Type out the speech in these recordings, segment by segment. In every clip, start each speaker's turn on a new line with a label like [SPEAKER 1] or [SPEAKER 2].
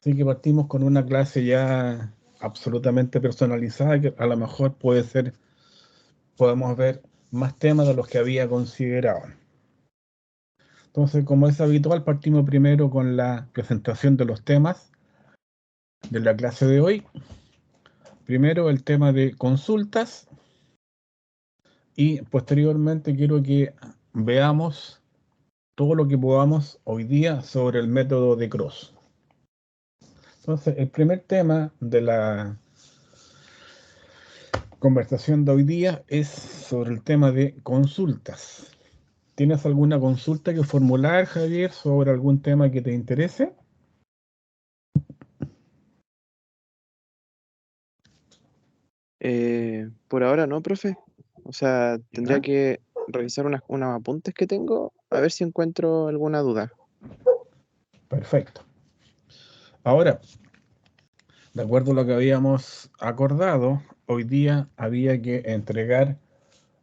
[SPEAKER 1] Así que partimos con una clase ya absolutamente personalizada que a lo mejor podemos ver más temas de los que había considerado. Entonces, como es habitual, partimos primero con la presentación de los temas de la clase de hoy. Primero el tema de consultas y posteriormente quiero que veamos todo lo que podamos hoy día sobre el método de Cross. Entonces, el primer tema de la conversación de hoy día es sobre el tema de consultas. ¿Tienes alguna consulta que formular, Javier, sobre algún tema que te interese?
[SPEAKER 2] Por ahora no, profe. O sea, tendría
[SPEAKER 1] ¿Ya?
[SPEAKER 2] que revisar unos apuntes que tengo a ver si encuentro alguna duda.
[SPEAKER 1] Perfecto. Ahora, de acuerdo a lo que habíamos acordado, hoy día había que entregar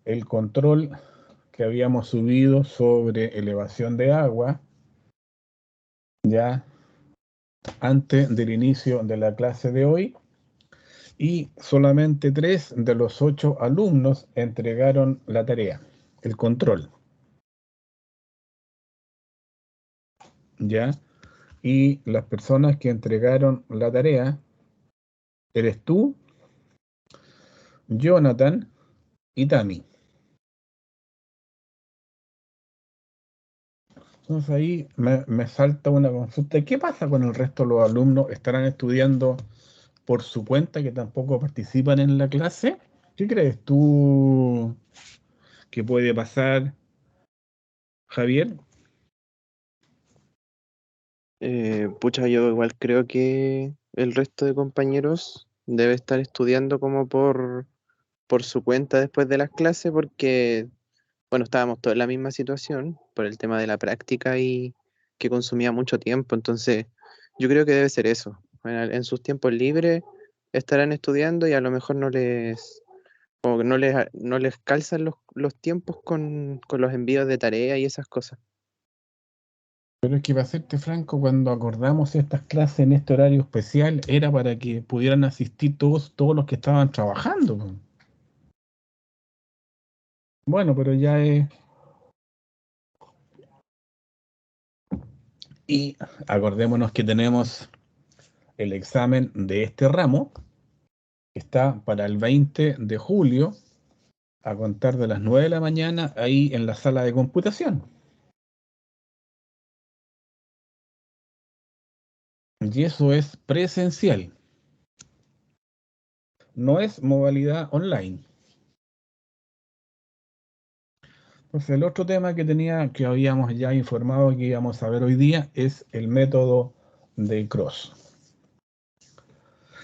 [SPEAKER 1] el control que habíamos subido sobre elevación de agua, ya antes del inicio de la clase de hoy, y solamente 3 de los 8 alumnos entregaron la tarea, el control, ¿ya? Y las personas que entregaron la tarea eres tú, Jonathan y Tami. Entonces ahí me salta una consulta. ¿Qué pasa con el resto de los alumnos? ¿Estarán estudiando por su cuenta que tampoco participan en la clase? ¿Qué crees tú que puede pasar, Javier?
[SPEAKER 2] Pucha, yo igual creo que el resto de compañeros debe estar estudiando como por su cuenta después de las clases porque, bueno, estábamos todos en la misma situación por el tema de la práctica y que consumía mucho tiempo. Entonces, yo creo que debe ser eso. Bueno, en sus tiempos libres estarán estudiando y a lo mejor como que no les calzan los tiempos con los envíos de tarea y esas cosas.
[SPEAKER 1] Pero es que para serte franco, cuando acordamos estas clases en este horario especial, era para que pudieran asistir todos los que estaban trabajando, po. Bueno, pero ya es... Y acordémonos que tenemos el examen de este ramo, que está para el 20 de julio, a contar de las 9 de la mañana, ahí en la sala de computación. Y eso es presencial, no es modalidad online. Entonces, el otro tema que habíamos ya informado que íbamos a ver hoy día es el método de Cross.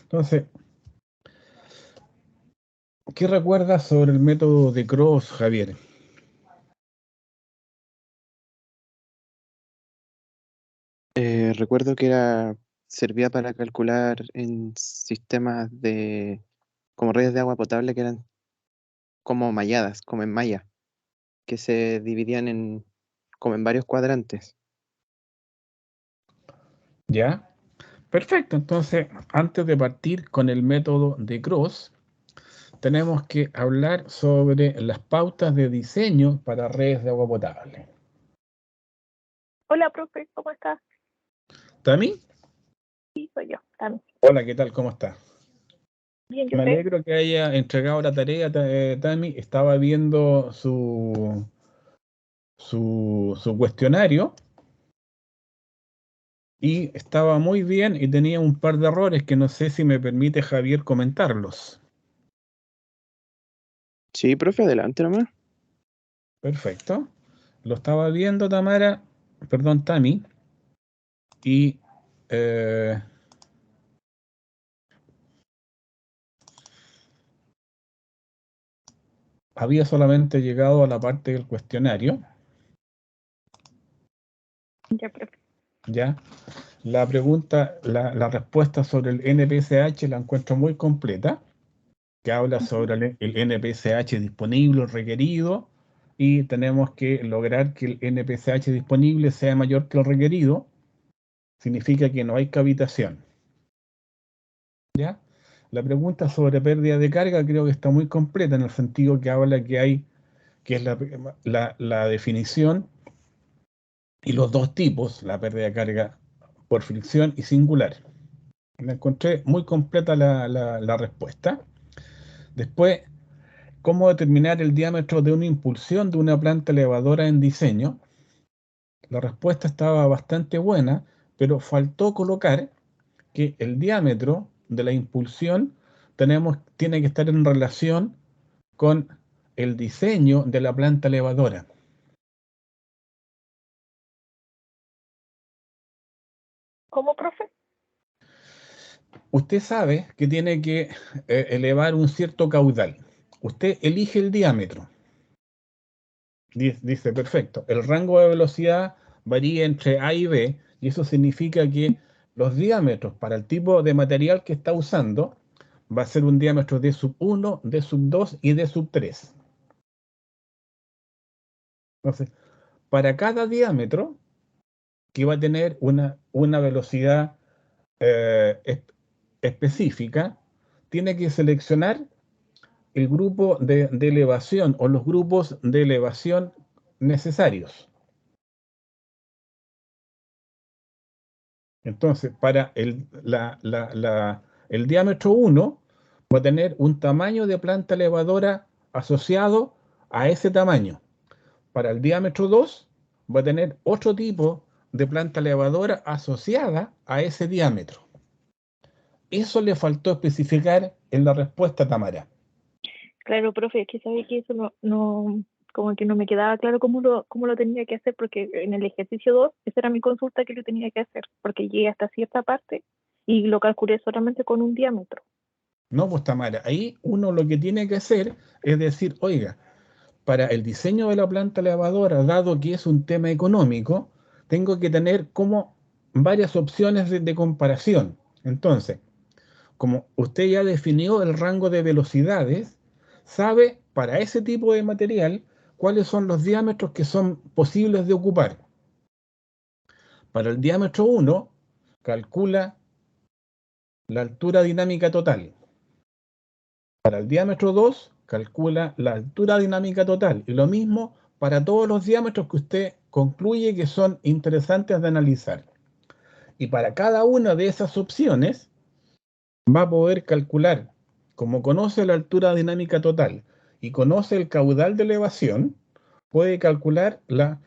[SPEAKER 1] Entonces, ¿qué recuerdas sobre el método de Cross, Javier?
[SPEAKER 2] Recuerdo que servía para calcular en sistemas como redes de agua potable que eran como malladas, como en malla, que se dividían como en varios cuadrantes.
[SPEAKER 1] ¿Ya? Perfecto. Entonces, antes de partir con el método de Cross, tenemos que hablar sobre las pautas de diseño para redes de agua potable.
[SPEAKER 3] Hola, profe, ¿cómo estás?
[SPEAKER 1] ¿Tami?
[SPEAKER 3] Sí, soy yo, Tami.
[SPEAKER 1] Hola, ¿qué tal? ¿Cómo está?
[SPEAKER 3] Bien, ¿y
[SPEAKER 1] Me
[SPEAKER 3] usted?
[SPEAKER 1] alegro que haya entregado la tarea, Tami. Estaba viendo su cuestionario y estaba muy bien y tenía un par de errores que no sé si me permite Javier comentarlos.
[SPEAKER 2] Sí, profe, adelante nomás.
[SPEAKER 1] Perfecto. Lo estaba viendo, Tami, y eh, había solamente llegado a la parte del cuestionario,
[SPEAKER 3] Ya, profe.
[SPEAKER 1] ¿ya? La respuesta sobre el NPSH la encuentro muy completa, que habla
[SPEAKER 3] Ujú.
[SPEAKER 1] sobre el NPSH disponible, requerido, y tenemos que lograr que el NPSH disponible sea mayor que el requerido, significa que no hay cavitación. ¿Ya? La pregunta sobre pérdida de carga creo que está muy completa en el sentido que habla que es la definición y los dos tipos, la pérdida de carga por fricción y singular. Me encontré muy completa la respuesta. Después, ¿cómo determinar el diámetro de una impulsión de una planta elevadora en diseño? La respuesta estaba bastante buena, pero faltó colocar que el diámetro de la impulsión tiene que estar en relación con el diseño de la planta elevadora.
[SPEAKER 3] ¿Cómo, profe?
[SPEAKER 1] Usted sabe que tiene que elevar un cierto caudal. Usted elige el diámetro. Dice, perfecto. El rango de velocidad varía entre A y B, y eso significa que los diámetros para el tipo de material que está usando va a ser un diámetro de sub 1, de sub 2 y de sub 3. Entonces, para cada diámetro que va a tener una velocidad específica, tiene que seleccionar el grupo de elevación o los grupos de elevación necesarios. Entonces, para el diámetro 1 va a tener un tamaño de planta elevadora asociado a ese tamaño. Para el diámetro 2 va a tener otro tipo de planta elevadora asociada a ese diámetro. Eso le faltó especificar en la respuesta, Tamara.
[SPEAKER 3] Claro, profe, es que sabía que eso como que no me quedaba claro cómo lo tenía que hacer, porque en el ejercicio 2, esa era mi consulta que lo tenía que hacer, porque llegué hasta cierta parte y lo calculé solamente con un diámetro.
[SPEAKER 1] No, pues Tamara, ahí uno lo que tiene que hacer es decir, oiga, para el diseño de la planta elevadora, dado que es un tema económico, tengo que tener como varias opciones de comparación. Entonces, como usted ya definió el rango de velocidades, sabe para ese tipo de material cuáles son los diámetros que son posibles de ocupar. Para el diámetro 1, calcula la altura dinámica total. Para el diámetro 2, calcula la altura dinámica total. Y lo mismo para todos los diámetros que usted concluye que son interesantes de analizar. Y para cada una de esas opciones va a poder calcular, como conoce la altura dinámica total y conoce el caudal de elevación, puede calcular la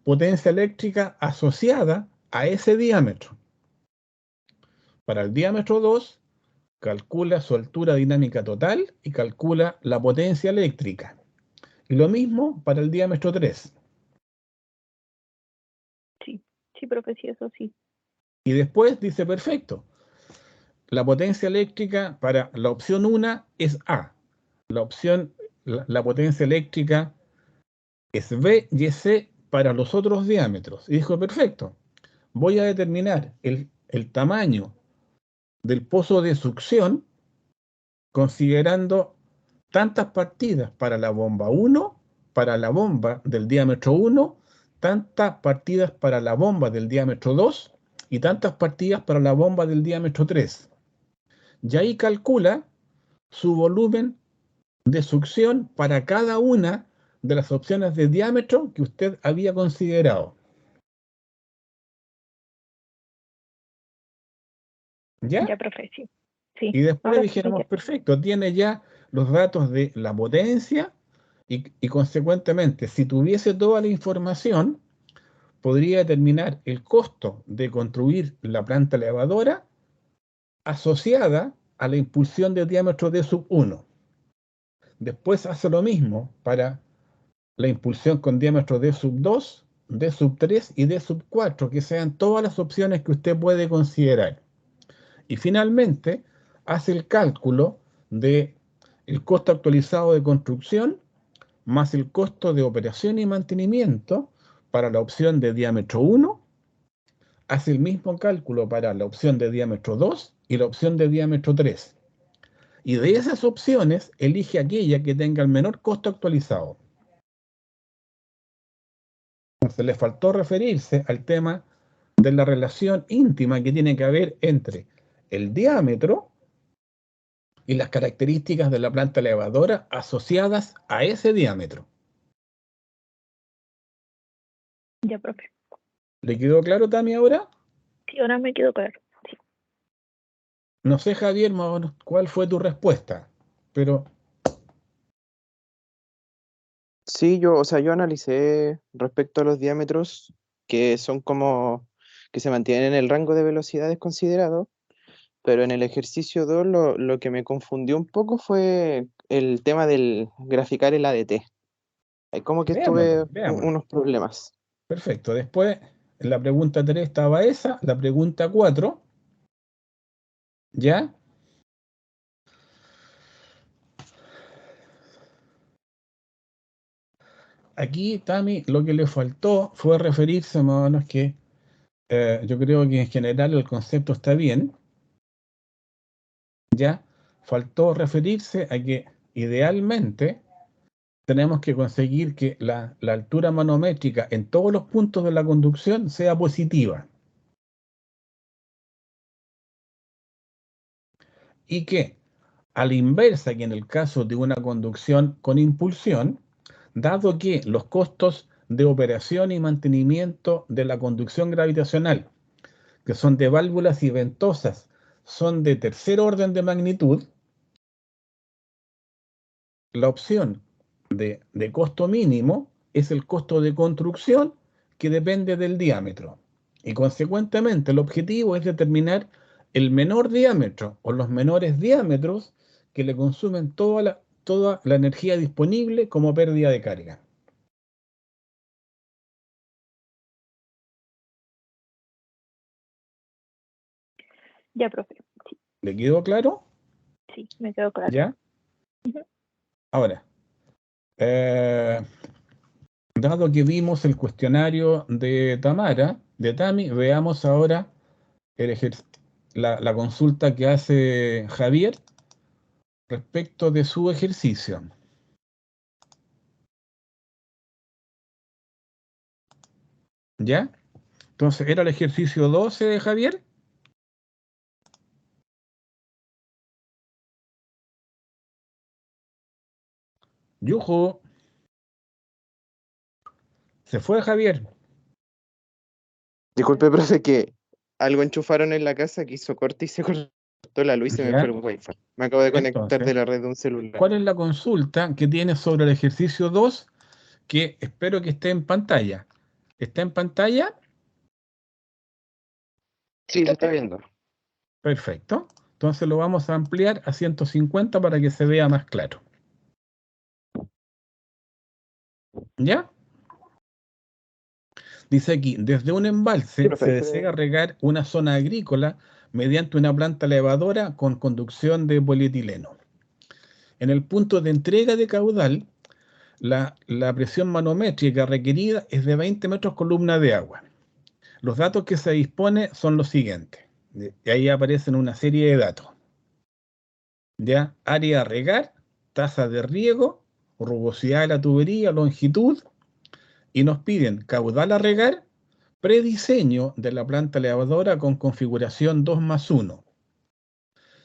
[SPEAKER 1] potencia eléctrica asociada a ese diámetro. Para el diámetro 2, calcula su altura dinámica total y calcula la potencia eléctrica. Y lo mismo para el diámetro 3.
[SPEAKER 3] Sí, profe, sí, eso sí.
[SPEAKER 1] Y después dice, perfecto, la potencia eléctrica para la opción 1 es A. La potencia eléctrica es B y es C para los otros diámetros. Y dijo, perfecto, voy a determinar el tamaño del pozo de succión considerando tantas partidas para la bomba 1, para la bomba del diámetro 1, tantas partidas para la bomba del diámetro 2 y tantas partidas para la bomba del diámetro 3. Y ahí calcula su volumen de succión para cada una de las opciones de diámetro que usted había considerado. ¿Ya?
[SPEAKER 3] Ya, profe, sí. Sí,
[SPEAKER 1] Y después
[SPEAKER 3] ahora sí me
[SPEAKER 1] dijéramos,
[SPEAKER 3] queda.
[SPEAKER 1] perfecto, tiene ya los datos de la potencia y consecuentemente, si tuviese toda la información, podría determinar el costo de construir la planta elevadora asociada a la impulsión de diámetro D sub 1. Después hace lo mismo para la impulsión con diámetro D sub 2, D sub 3 y D sub 4, que sean todas las opciones que usted puede considerar. Y finalmente hace el cálculo de el costo actualizado de construcción más el costo de operación y mantenimiento para la opción de diámetro 1, hace el mismo cálculo para la opción de diámetro 2 y la opción de diámetro 3. Y de esas opciones elige aquella que tenga el menor costo actualizado. Entonces le faltó referirse al tema de la relación íntima que tiene que haber entre el diámetro y las características de la planta elevadora asociadas a ese diámetro.
[SPEAKER 3] Ya, profe.
[SPEAKER 1] ¿Le quedó claro, Tami, ahora?
[SPEAKER 3] Sí, ahora me quedó claro. Sí.
[SPEAKER 1] No sé, Javier, más o menos, cuál fue tu respuesta, pero
[SPEAKER 2] Sí, o sea, yo analicé respecto a los diámetros que son como que se mantienen en el rango de velocidades considerado, pero en el ejercicio 2 lo que me confundió un poco fue el tema del graficar el ADT. Ahí como que
[SPEAKER 1] veámoslo,
[SPEAKER 2] tuve
[SPEAKER 1] veámoslo.
[SPEAKER 2] unos problemas.
[SPEAKER 1] Perfecto. Después, en la pregunta 3 estaba esa, la pregunta 4, ¿ya? Aquí, Tami, lo que le faltó fue referirse más o menos que yo creo que en general el concepto está bien, ¿ya? Faltó referirse a que idealmente tenemos que conseguir que la altura manométrica en todos los puntos de la conducción sea positiva y que a la inversa que en el caso de una conducción con impulsión, dado que los costos de operación y mantenimiento de la conducción gravitacional, que son de válvulas y ventosas, son de tercer orden de magnitud, la opción de costo mínimo es el costo de construcción que depende del diámetro. Y consecuentemente el objetivo es determinar el menor diámetro o los menores diámetros que le consumen toda la energía disponible como pérdida de carga.
[SPEAKER 3] Ya, profe. Sí,
[SPEAKER 1] ¿Le quedó claro?
[SPEAKER 3] sí, me quedó claro.
[SPEAKER 1] ¿Ya?
[SPEAKER 3] Ujú.
[SPEAKER 1] Ahora, eh, dado que vimos el cuestionario de Tamara, de Tami, veamos ahora la consulta que hace Javier respecto de su ejercicio. ¿Ya? Entonces, ¿era el ejercicio 12 de Javier? Yujo, se fue Javier.
[SPEAKER 2] Disculpe, profe, que algo enchufaron en la casa que hizo corte y se cortó la luz y se me fue
[SPEAKER 1] ¿Ya?
[SPEAKER 2] el wifi. Me acabo de conectar
[SPEAKER 1] Entonces,
[SPEAKER 2] de la red de un celular.
[SPEAKER 1] ¿cuál es la consulta que tienes sobre el ejercicio 2 que espero que esté en pantalla? ¿Está en pantalla?
[SPEAKER 2] Sí, lo está viendo.
[SPEAKER 1] Perfecto. Entonces lo vamos a ampliar a 150 para que se vea más claro. ¿Ya? Dice aquí, desde un
[SPEAKER 2] Sí,
[SPEAKER 1] embalse
[SPEAKER 2] profe,
[SPEAKER 1] se
[SPEAKER 2] ahí se
[SPEAKER 1] desea
[SPEAKER 2] ve.
[SPEAKER 1] regar una zona agrícola mediante una planta elevadora con conducción de polietileno. En el punto de entrega de caudal, la presión manométrica requerida es de 20 metros columna de agua. Los datos que se dispone son los siguientes. Y ahí aparecen una serie de datos. ¿Ya? Área a regar, tasa de riego, rugosidad de la tubería, longitud, y nos piden caudal a regar, prediseño de la planta elevadora con configuración 2+1,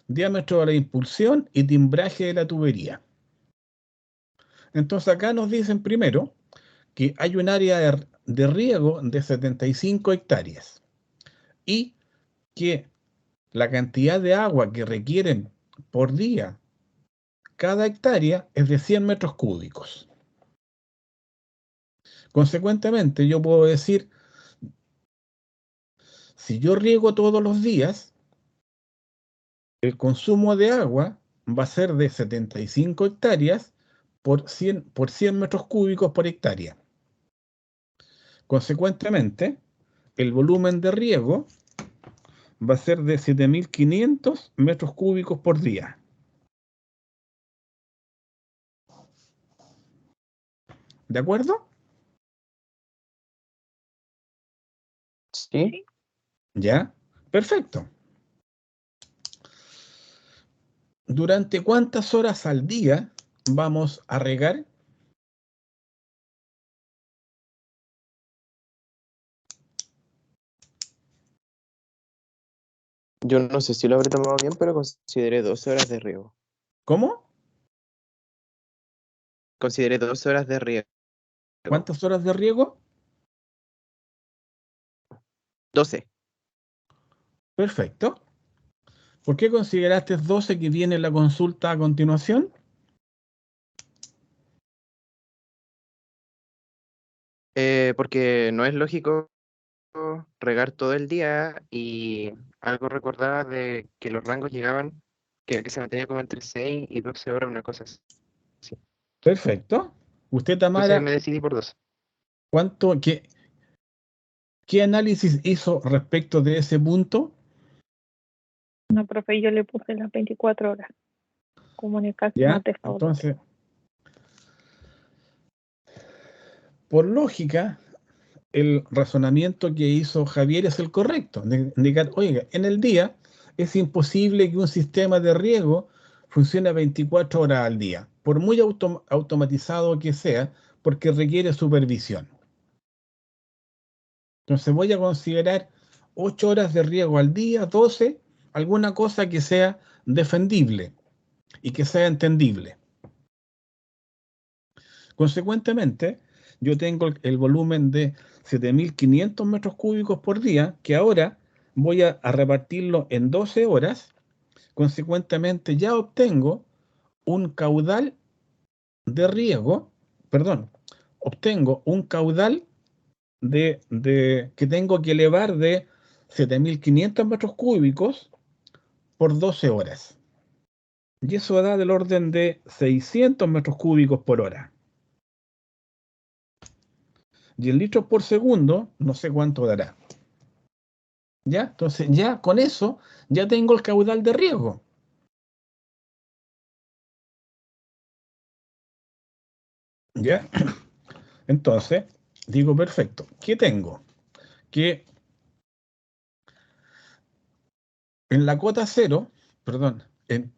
[SPEAKER 1] diámetro de la impulsión y timbraje de la tubería. Entonces acá nos dicen primero que hay un área de riego de 75 hectáreas y que la cantidad de agua que requieren por día cada hectárea es de 100 metros cúbicos. Consecuentemente, yo puedo decir, si yo riego todos los días, el consumo de agua va a ser de 75 hectáreas por 100 metros cúbicos por hectárea. Consecuentemente, el volumen de riego va a ser de 7.500 metros cúbicos por día. ¿De acuerdo?
[SPEAKER 2] Sí.
[SPEAKER 3] Sí.
[SPEAKER 1] ¿Ya? Perfecto. ¿Durante cuántas horas al día vamos a regar?
[SPEAKER 2] Yo no sé si lo habré tomado bien, pero consideré 12 horas de riego.
[SPEAKER 1] ¿Cómo?
[SPEAKER 2] Consideré 12 horas de riego.
[SPEAKER 1] ¿Cuántas horas de riego?
[SPEAKER 2] 12.
[SPEAKER 1] Perfecto. ¿Por qué consideraste 12 que viene la consulta a continuación?
[SPEAKER 2] Porque no es lógico regar todo el día y algo recordaba de que los rangos llegaban, que se mantenía como entre 6 y 12 horas, una cosa así.
[SPEAKER 1] Perfecto. Usted,
[SPEAKER 2] Entonces
[SPEAKER 1] Tamara,
[SPEAKER 2] me decidí por 12.
[SPEAKER 1] ¿qué análisis hizo respecto de ese punto?
[SPEAKER 3] No, profe, yo le puse las 24 horas como en el caso
[SPEAKER 1] ¿Ya?
[SPEAKER 3] más desfavorable.
[SPEAKER 1] Entonces, por lógica, el razonamiento que hizo Javier es el correcto. De indicar, oiga, en el día es imposible que un sistema de riego funcione 24 horas al día, por muy automatizado que sea, porque requiere supervisión. Entonces voy a considerar 8 horas de riego al día, 12, alguna cosa que sea defendible y que sea entendible. Consecuentemente, yo tengo el volumen de 7.500 metros cúbicos por día, que ahora voy a repartirlo en 12 horas. Consecuentemente, ya obtengo un caudal de riego, perdón, obtengo un caudal que tengo que elevar de 7.500 metros cúbicos por 12 horas. Y eso da del orden de 600 metros cúbicos por hora. Y en litros por segundo, no sé cuánto dará. ¿Ya? Entonces, ya con eso, ya tengo el caudal de riego. ¿Ya? Entonces, digo, perfecto. ¿Qué tengo? Que en la cota cero, perdón, en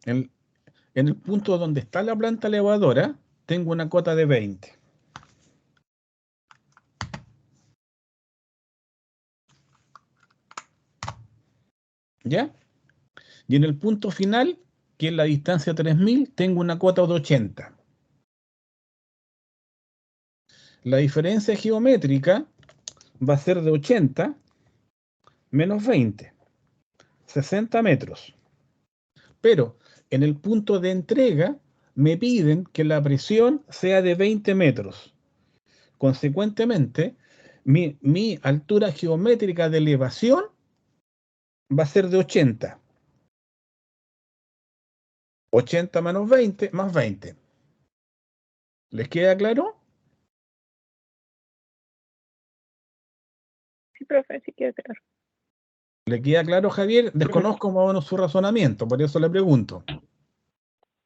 [SPEAKER 1] el punto donde está la planta elevadora, tengo una cota de 20. ¿Ya? Y en el punto final, que es la distancia 3.000, tengo una cota de 80. La diferencia geométrica va a ser de 80 menos 20, 60 metros. Pero en el punto de entrega me piden que la presión sea de 20 metros. Consecuentemente, mi altura geométrica de elevación va a ser de 80. 80 menos 20 más 20. ¿Les queda claro?
[SPEAKER 3] Sí, profe, sí queda claro.
[SPEAKER 1] ¿Le queda claro, Javier? Desconozco más o menos su razonamiento, por eso le pregunto.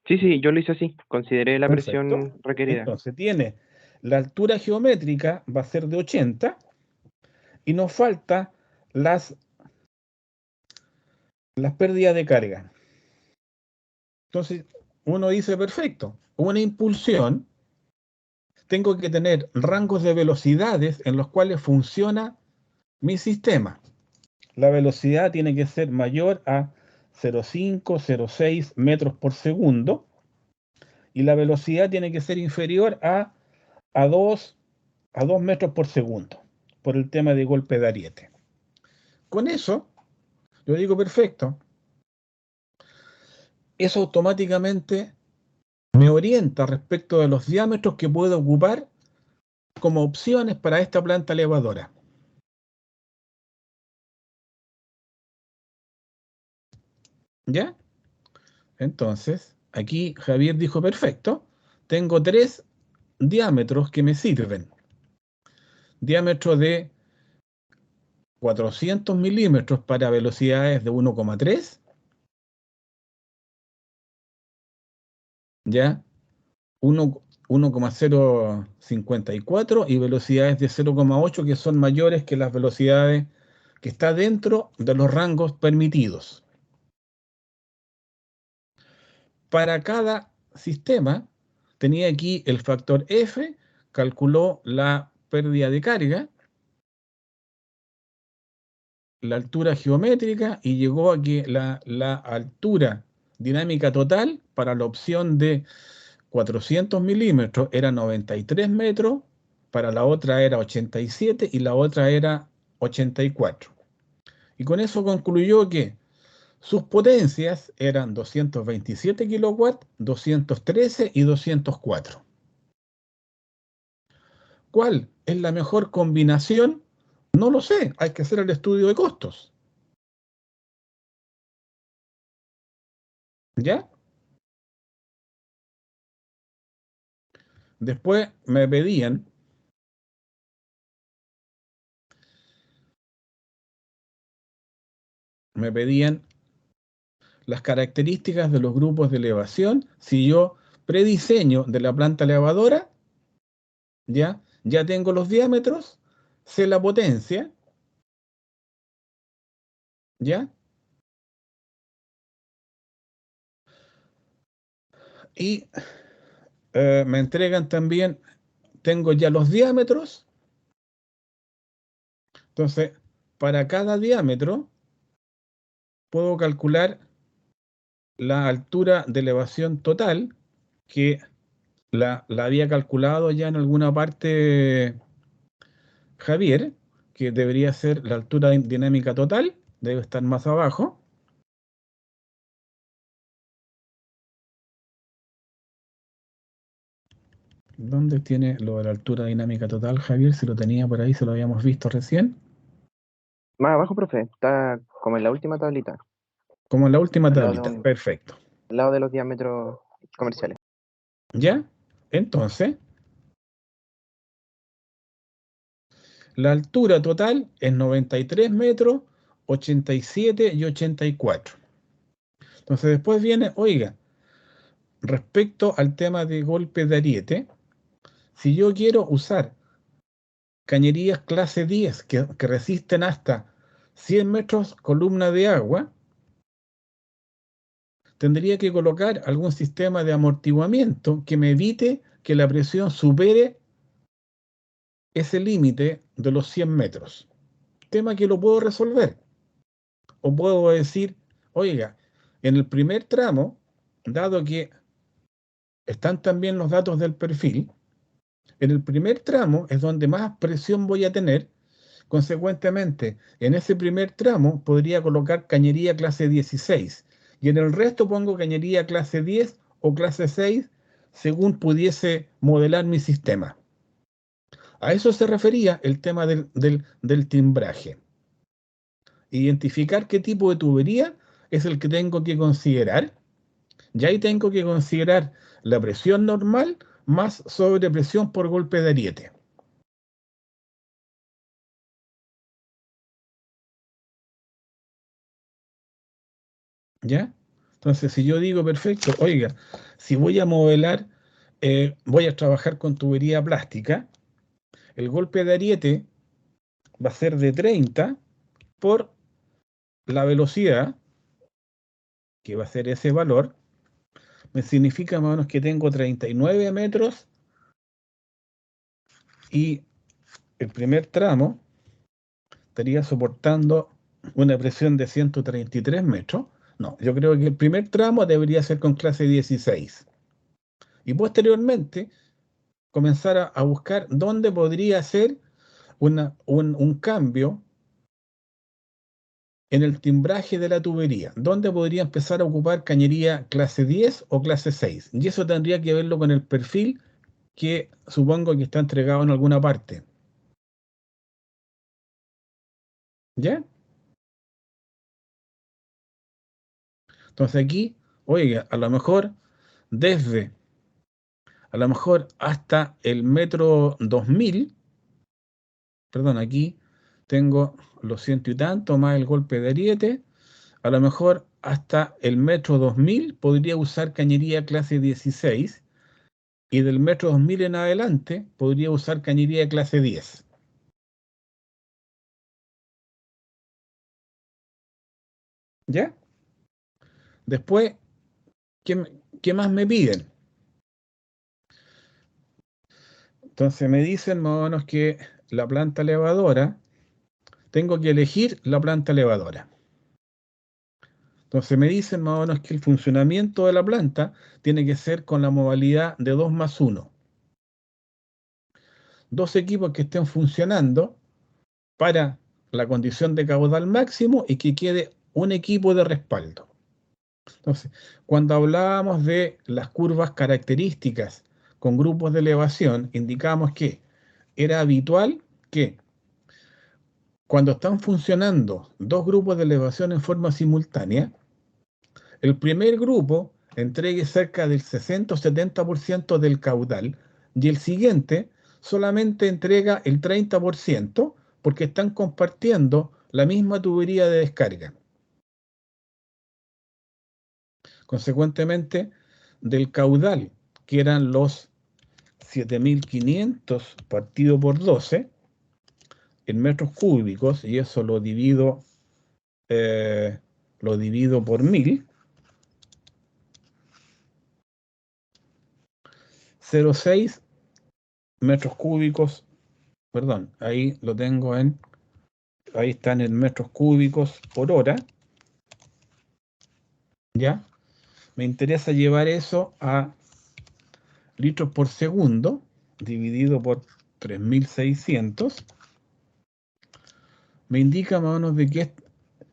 [SPEAKER 2] Sí, yo lo hice así. Consideré la
[SPEAKER 1] Perfecto.
[SPEAKER 2] presión requerida.
[SPEAKER 1] Entonces tiene la altura geométrica va a ser de 80 y nos falta las pérdidas de carga. Entonces uno dice, perfecto, una impulsión, tengo que tener rangos de velocidades en los cuales funciona mi sistema. La velocidad tiene que ser mayor a 0,5, 0,6 metros por segundo y la velocidad tiene que ser inferior a 2 metros por segundo, por el tema de golpe de ariete. Con eso, yo digo, perfecto, eso automáticamente me orienta respecto de los diámetros que puedo ocupar como opciones para esta planta elevadora. ¿Ya? Entonces, aquí Javier dijo, perfecto, tengo 3 diámetros que me sirven. Diámetro de 400 milímetros para velocidades de 1,3, ¿ya? 1,054 y velocidades de 0,8 que son mayores que las velocidades que está dentro de los rangos permitidos. Para cada sistema tenía aquí el factor F, calculó la pérdida de carga la altura geométrica y llegó a que la altura dinámica total para la opción de 400 milímetros era 93 metros, para la otra era 87 y la otra era 84. Y con eso concluyó que sus potencias eran 227 kilowatts, 213 y 204. ¿Cuál es la mejor combinación? No lo sé, hay que hacer el estudio de costos. ¿Ya? Después me pedían las características de los grupos de elevación. Si yo prediseño de la planta elevadora, ya tengo los diámetros, sé la potencia, ¿ya? Y me entregan también, tengo ya los diámetros, entonces para cada diámetro puedo calcular la altura de elevación total, que la había calculado ya en alguna parte Javier, que debería ser la altura dinámica total, debe estar más abajo. ¿Dónde tiene lo de la altura dinámica total, Javier? Si lo tenía por ahí, se lo habíamos visto recién.
[SPEAKER 2] Más abajo, profe, está como en la última tablita,
[SPEAKER 1] Como en la última
[SPEAKER 2] al lado
[SPEAKER 1] tablita. Perfecto.
[SPEAKER 2] al lado de los diámetros comerciales.
[SPEAKER 1] ¿Ya? Entonces, la altura total es 93 metros, 87 y 84. Entonces después viene, oiga, respecto al tema de golpe de ariete, si yo quiero usar cañerías clase 10 que resisten hasta 100 metros columna de agua, tendría que colocar algún sistema de amortiguamiento que me evite que la presión supere ese límite de los 100 metros. Tema que lo puedo resolver. O puedo decir, oiga, en el primer tramo, dado que están también los datos del perfil, en el primer tramo es donde más presión voy a tener. Consecuentemente, en ese primer tramo podría colocar cañería clase 16 y en el resto pongo cañería clase 10 o clase 6 según pudiese modelar mi sistema. A eso se refería el tema del timbraje. Identificar qué tipo de tubería es el que tengo que considerar. Y ahí tengo que considerar la presión normal más sobrepresión por golpe de ariete. ¿Ya? Entonces, si yo digo, perfecto, oiga, si voy a modelar, voy a trabajar con tubería plástica, el golpe de ariete va a ser de 30 por la velocidad, que va a ser ese valor, me significa más o menos que tengo 39 metros y el primer tramo estaría soportando una presión de 133 metros. No, yo creo que el primer tramo debería ser con clase 16. Y posteriormente comenzar a buscar dónde podría ser un cambio en el timbraje de la tubería, dónde podría empezar a ocupar cañería clase 10 o clase 6. Y eso tendría que verlo con el perfil que supongo que está entregado en alguna parte. ¿Ya? Entonces aquí, oiga, desde, a lo mejor hasta el metro 2000, perdón, aquí tengo los ciento y tanto más el golpe de ariete, a lo mejor hasta el metro 2000 podría usar cañería clase 16 y del metro 2000 en adelante podría usar cañería clase 10. ¿Ya? Después, ¿qué más me piden? Entonces me dicen más o menos que la planta elevadora tengo que elegir la planta elevadora. Entonces me dicen más o menos que el funcionamiento de la planta tiene que ser con la modalidad de 2+1. Dos equipos que estén funcionando para la condición de caudal máximo y que quede un equipo de respaldo. Entonces, cuando hablábamos de las curvas características con grupos de elevación, indicamos que era habitual que cuando están funcionando dos grupos de elevación en forma simultánea, el primer grupo entregue cerca del 60 o 70% del caudal y el siguiente solamente entrega el 30% porque están compartiendo la misma tubería de descarga. Consecuentemente, del caudal, que eran los 7.500 partido por 12 en metros cúbicos, y eso lo divido por 1000, 0,6 metros cúbicos, perdón, ahí lo tengo ahí están en metros cúbicos por hora, ¿ya? Me interesa llevar eso a litros por segundo, dividido por 3.600, me indica más o menos de que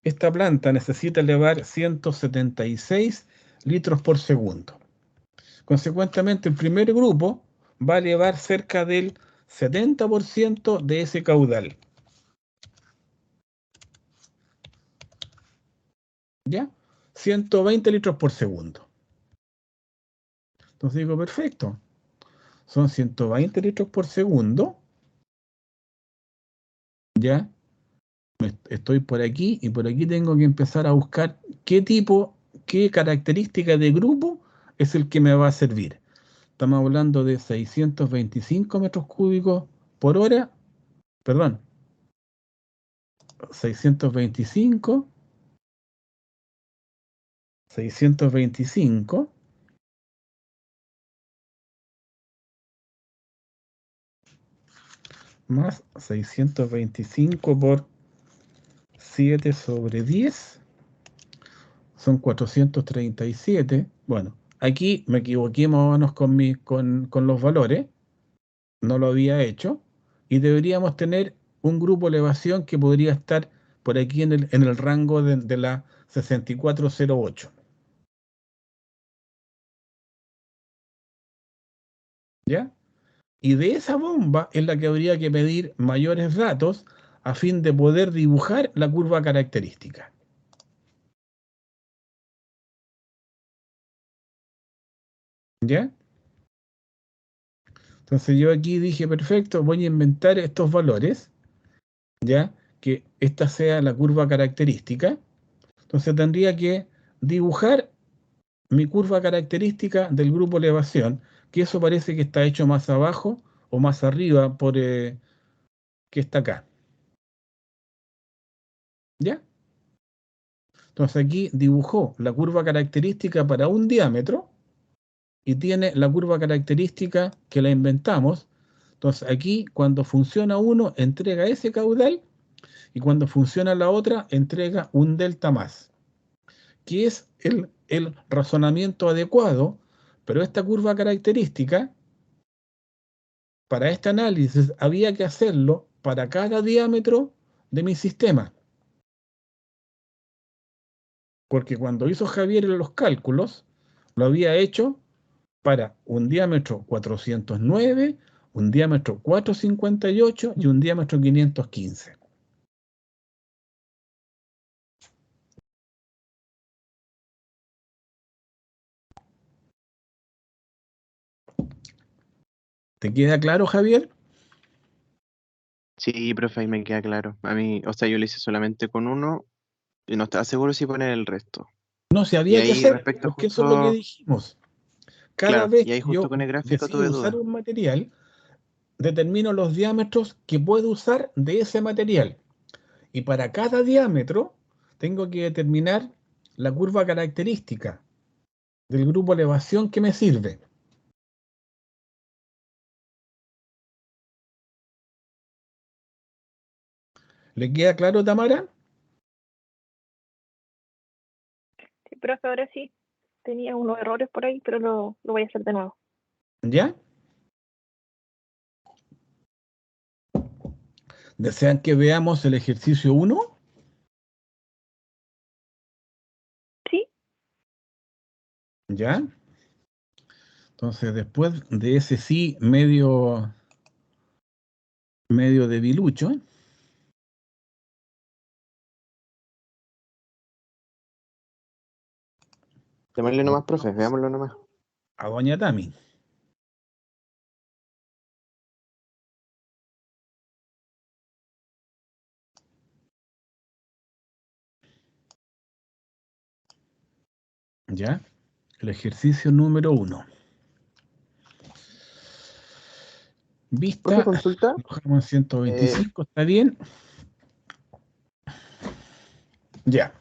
[SPEAKER 1] esta planta necesita elevar 176 litros por segundo. Consecuentemente, el primer grupo va a elevar cerca del 70% de ese caudal. ¿Ya? 120 litros por segundo. Entonces digo, perfecto. Son 120 litros por segundo. ¿Ya? Estoy por aquí y por aquí tengo que empezar a buscar qué característica de grupo es el que me va a servir. Estamos hablando de 625 metros cúbicos por hora. Perdón. 625 más 625 por 7 sobre 10 son 437. Bueno, aquí me equivoqué más o menos con los valores, no lo había hecho, y deberíamos tener un grupo de elevación que podría estar por aquí en el rango de la 6408. ¿Ya? Y de esa bomba es la que habría que medir mayores datos a fin de poder dibujar la curva característica. ¿Ya? Entonces yo aquí dije, perfecto, voy a inventar estos valores, ¿ya? Que esta sea la curva característica. Entonces tendría que dibujar mi curva característica del grupo elevación, que eso parece que está hecho más abajo o más arriba que está acá. ¿Ya? Entonces aquí dibujó la curva característica para un diámetro y tiene la curva característica que la inventamos. Entonces aquí cuando funciona uno entrega ese caudal y cuando funciona la otra entrega un delta más, que es el razonamiento adecuado, pero esta curva característica, para este análisis había que hacerlo para cada diámetro de mi sistema. Porque cuando hizo Javier los cálculos, lo había hecho para un diámetro 409, un diámetro 458 y un diámetro 515. ¿Te queda claro, Javier?
[SPEAKER 2] Sí, profe, ahí me queda claro. A mí, o sea, yo lo hice solamente con uno y no estaba seguro si poner el resto.
[SPEAKER 1] No, se
[SPEAKER 2] Y
[SPEAKER 1] había que
[SPEAKER 2] ahí
[SPEAKER 1] hacer,
[SPEAKER 2] respecto
[SPEAKER 1] porque eso es lo que
[SPEAKER 2] justo,
[SPEAKER 1] dijimos. Cada
[SPEAKER 2] claro,
[SPEAKER 1] vez
[SPEAKER 2] y ahí
[SPEAKER 1] que
[SPEAKER 2] justo
[SPEAKER 1] yo
[SPEAKER 2] con el gráfico tuve
[SPEAKER 1] decido usar
[SPEAKER 2] dudas.
[SPEAKER 1] un material, determino los diámetros que puedo usar de ese material. Y para cada diámetro tengo que determinar la curva característica del grupo elevación que me sirve. ¿Le queda claro, Tamara?
[SPEAKER 3] Sí, profe, ahora sí. Tenía unos errores por ahí, pero lo voy a hacer de nuevo.
[SPEAKER 1] ¿Ya? ¿Desean que veamos el ejercicio 1?
[SPEAKER 3] ¿Sí?
[SPEAKER 1] ¿Ya? Entonces, después de ese sí medio debilucho,
[SPEAKER 2] Llamarle nomás, profe, veámoslo nomás.
[SPEAKER 1] a doña Tami. ¿Ya? El ejercicio número 1.
[SPEAKER 2] Profe,
[SPEAKER 1] Vista,
[SPEAKER 2] consulta.
[SPEAKER 1] lo dejamos en 125, ¿está bien? Ya.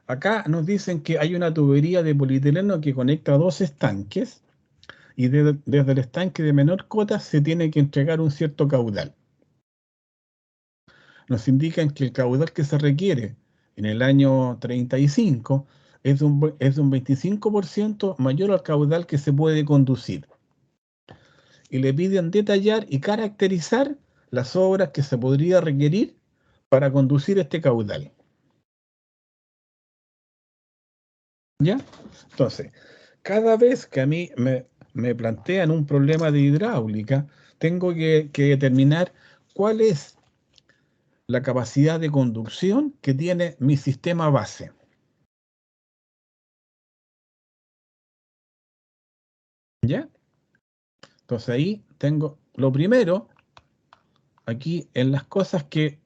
[SPEAKER 1] Acá nos dicen que hay una tubería de polietileno que conecta dos estanques y desde el estanque de menor cota se tiene que entregar un cierto caudal. Nos indican que el caudal que se requiere en el año 35 es de un 25% mayor al caudal que se puede conducir. Y le piden detallar y caracterizar las obras que se podría requerir para conducir este caudal. ¿Ya? Entonces, cada vez que a mí me plantean un problema de hidráulica, tengo que determinar cuál es la capacidad de conducción que tiene mi sistema base. ¿Ya? Entonces ahí tengo lo primero, aquí en las cosas que,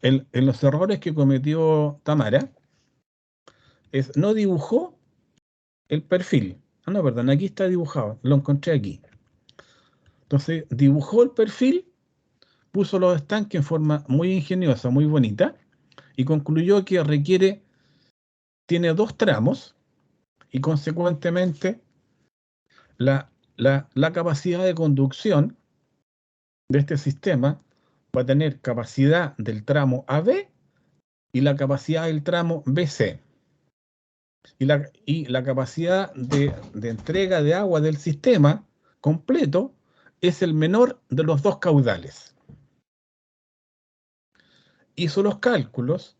[SPEAKER 1] en los errores que cometió Tamara, es no dibujó el perfil. Ah, no, perdón, aquí está dibujado, lo encontré aquí. Entonces dibujó el perfil, puso los estanques en forma muy ingeniosa, muy bonita, y concluyó que tiene dos tramos, y consecuentemente la capacidad de conducción de este sistema va a tener capacidad del tramo AB y la capacidad del tramo BC. Y la capacidad de entrega de agua del sistema completo es el menor de los dos caudales. Hizo los cálculos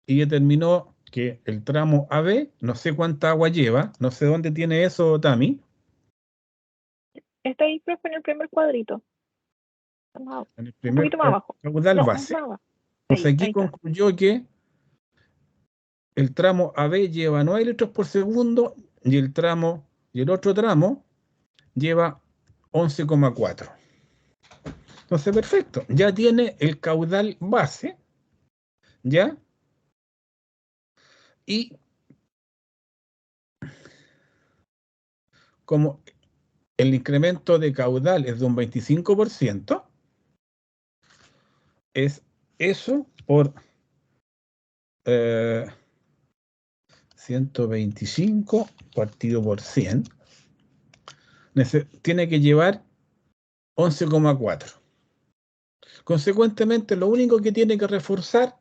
[SPEAKER 1] y determinó que el tramo AB, no sé cuánta agua lleva, no sé dónde tiene eso, Tami.
[SPEAKER 3] Está ahí, profe, en el primer cuadrito.
[SPEAKER 1] En el
[SPEAKER 3] Un
[SPEAKER 1] primer
[SPEAKER 3] poquito más abajo.
[SPEAKER 1] caudal
[SPEAKER 3] No,
[SPEAKER 1] base.
[SPEAKER 3] más abajo.
[SPEAKER 1] Entonces aquí
[SPEAKER 3] Ahí está.
[SPEAKER 1] concluyó que el tramo AB lleva 9 litros por segundo y el otro tramo lleva 11,4. Entonces, perfecto. Ya tiene el caudal base, ¿ya? Y como el incremento de caudal es de un 25%, es eso por 125 partido por 100. Tiene que llevar 11,4. Consecuentemente, lo único que tiene que reforzar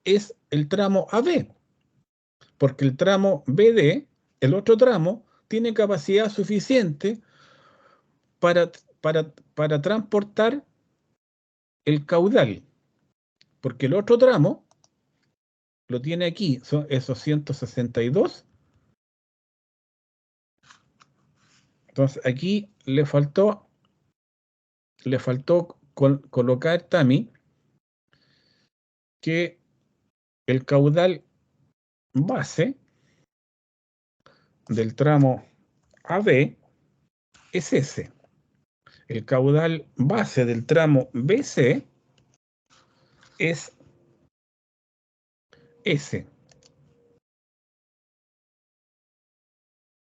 [SPEAKER 1] es el tramo AB, porque el tramo BD, el otro tramo, tiene capacidad suficiente para, para transportar el caudal, porque el otro tramo lo tiene aquí, son esos 162. Entonces aquí le faltó colocar, Tami, que el caudal base del tramo AB es ese. El caudal base del tramo BC es ese.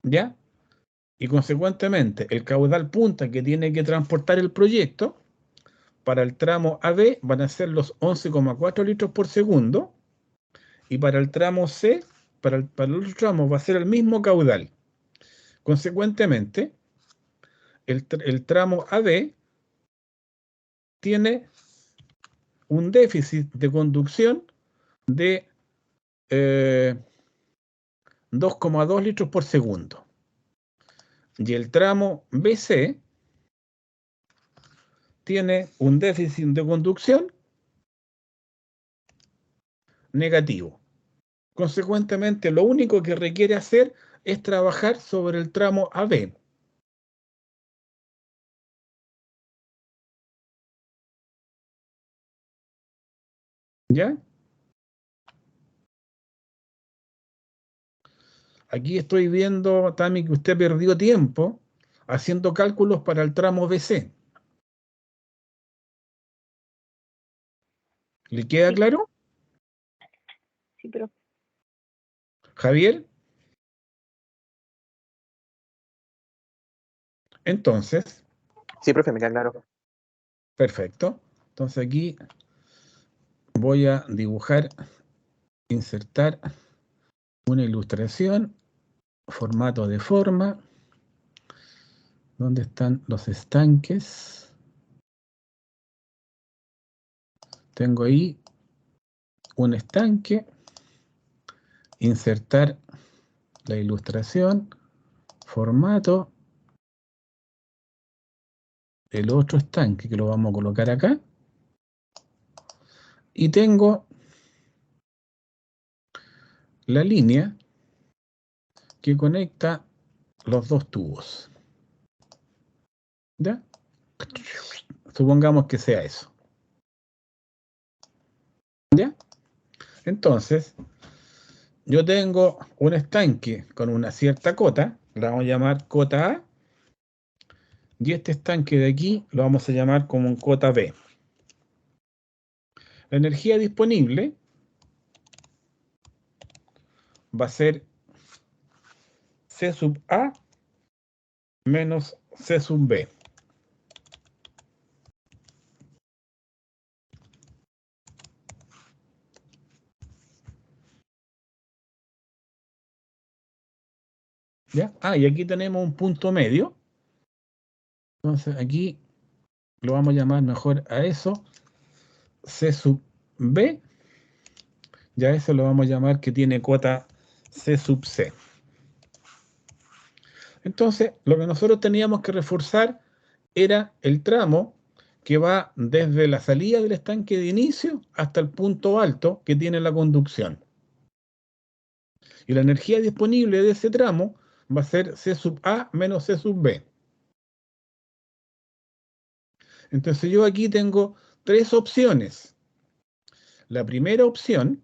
[SPEAKER 1] ¿Ya? Y consecuentemente, el caudal punta que tiene que transportar el proyecto para el tramo AB van a ser los 11,4 litros por segundo y para el tramo C, para el otro tramo va a ser el mismo caudal. Consecuentemente, el tramo AB tiene un déficit de conducción de 2,2 litros por segundo. Y el tramo BC tiene un déficit de conducción negativo. Consecuentemente, lo único que requiere hacer es trabajar sobre el tramo AB. ¿Ya? Aquí estoy viendo, Tami, que usted perdió tiempo haciendo cálculos para el tramo BC. ¿Le queda
[SPEAKER 3] Sí.
[SPEAKER 1] claro?
[SPEAKER 3] Sí, pero
[SPEAKER 1] Javier. Entonces,
[SPEAKER 2] Sí, profe, me queda claro.
[SPEAKER 1] perfecto. Entonces aquí voy a dibujar, insertar una ilustración, formato de forma. ¿Dónde están los estanques? Tengo ahí un estanque, insertar la ilustración, formato, el otro estanque que lo vamos a colocar acá. Y tengo la línea que conecta los dos tubos. ¿Ya? Supongamos que sea eso. ¿Ya? Entonces, yo tengo un estanque con una cierta cota, la vamos a llamar cota A, y este estanque de aquí lo vamos a llamar como un cota B. La energía disponible va a ser C sub A menos C sub B. ¿Ya? Y aquí tenemos un punto medio. Entonces aquí lo vamos a llamar mejor a eso C sub B. Ya eso lo vamos a llamar que tiene cota C sub C. Entonces, lo que nosotros teníamos que reforzar era el tramo que va desde la salida del estanque de inicio hasta el punto alto que tiene la conducción. Y la energía disponible de ese tramo va a ser C sub A menos C sub B. Entonces yo aquí tengo tres opciones. La primera opción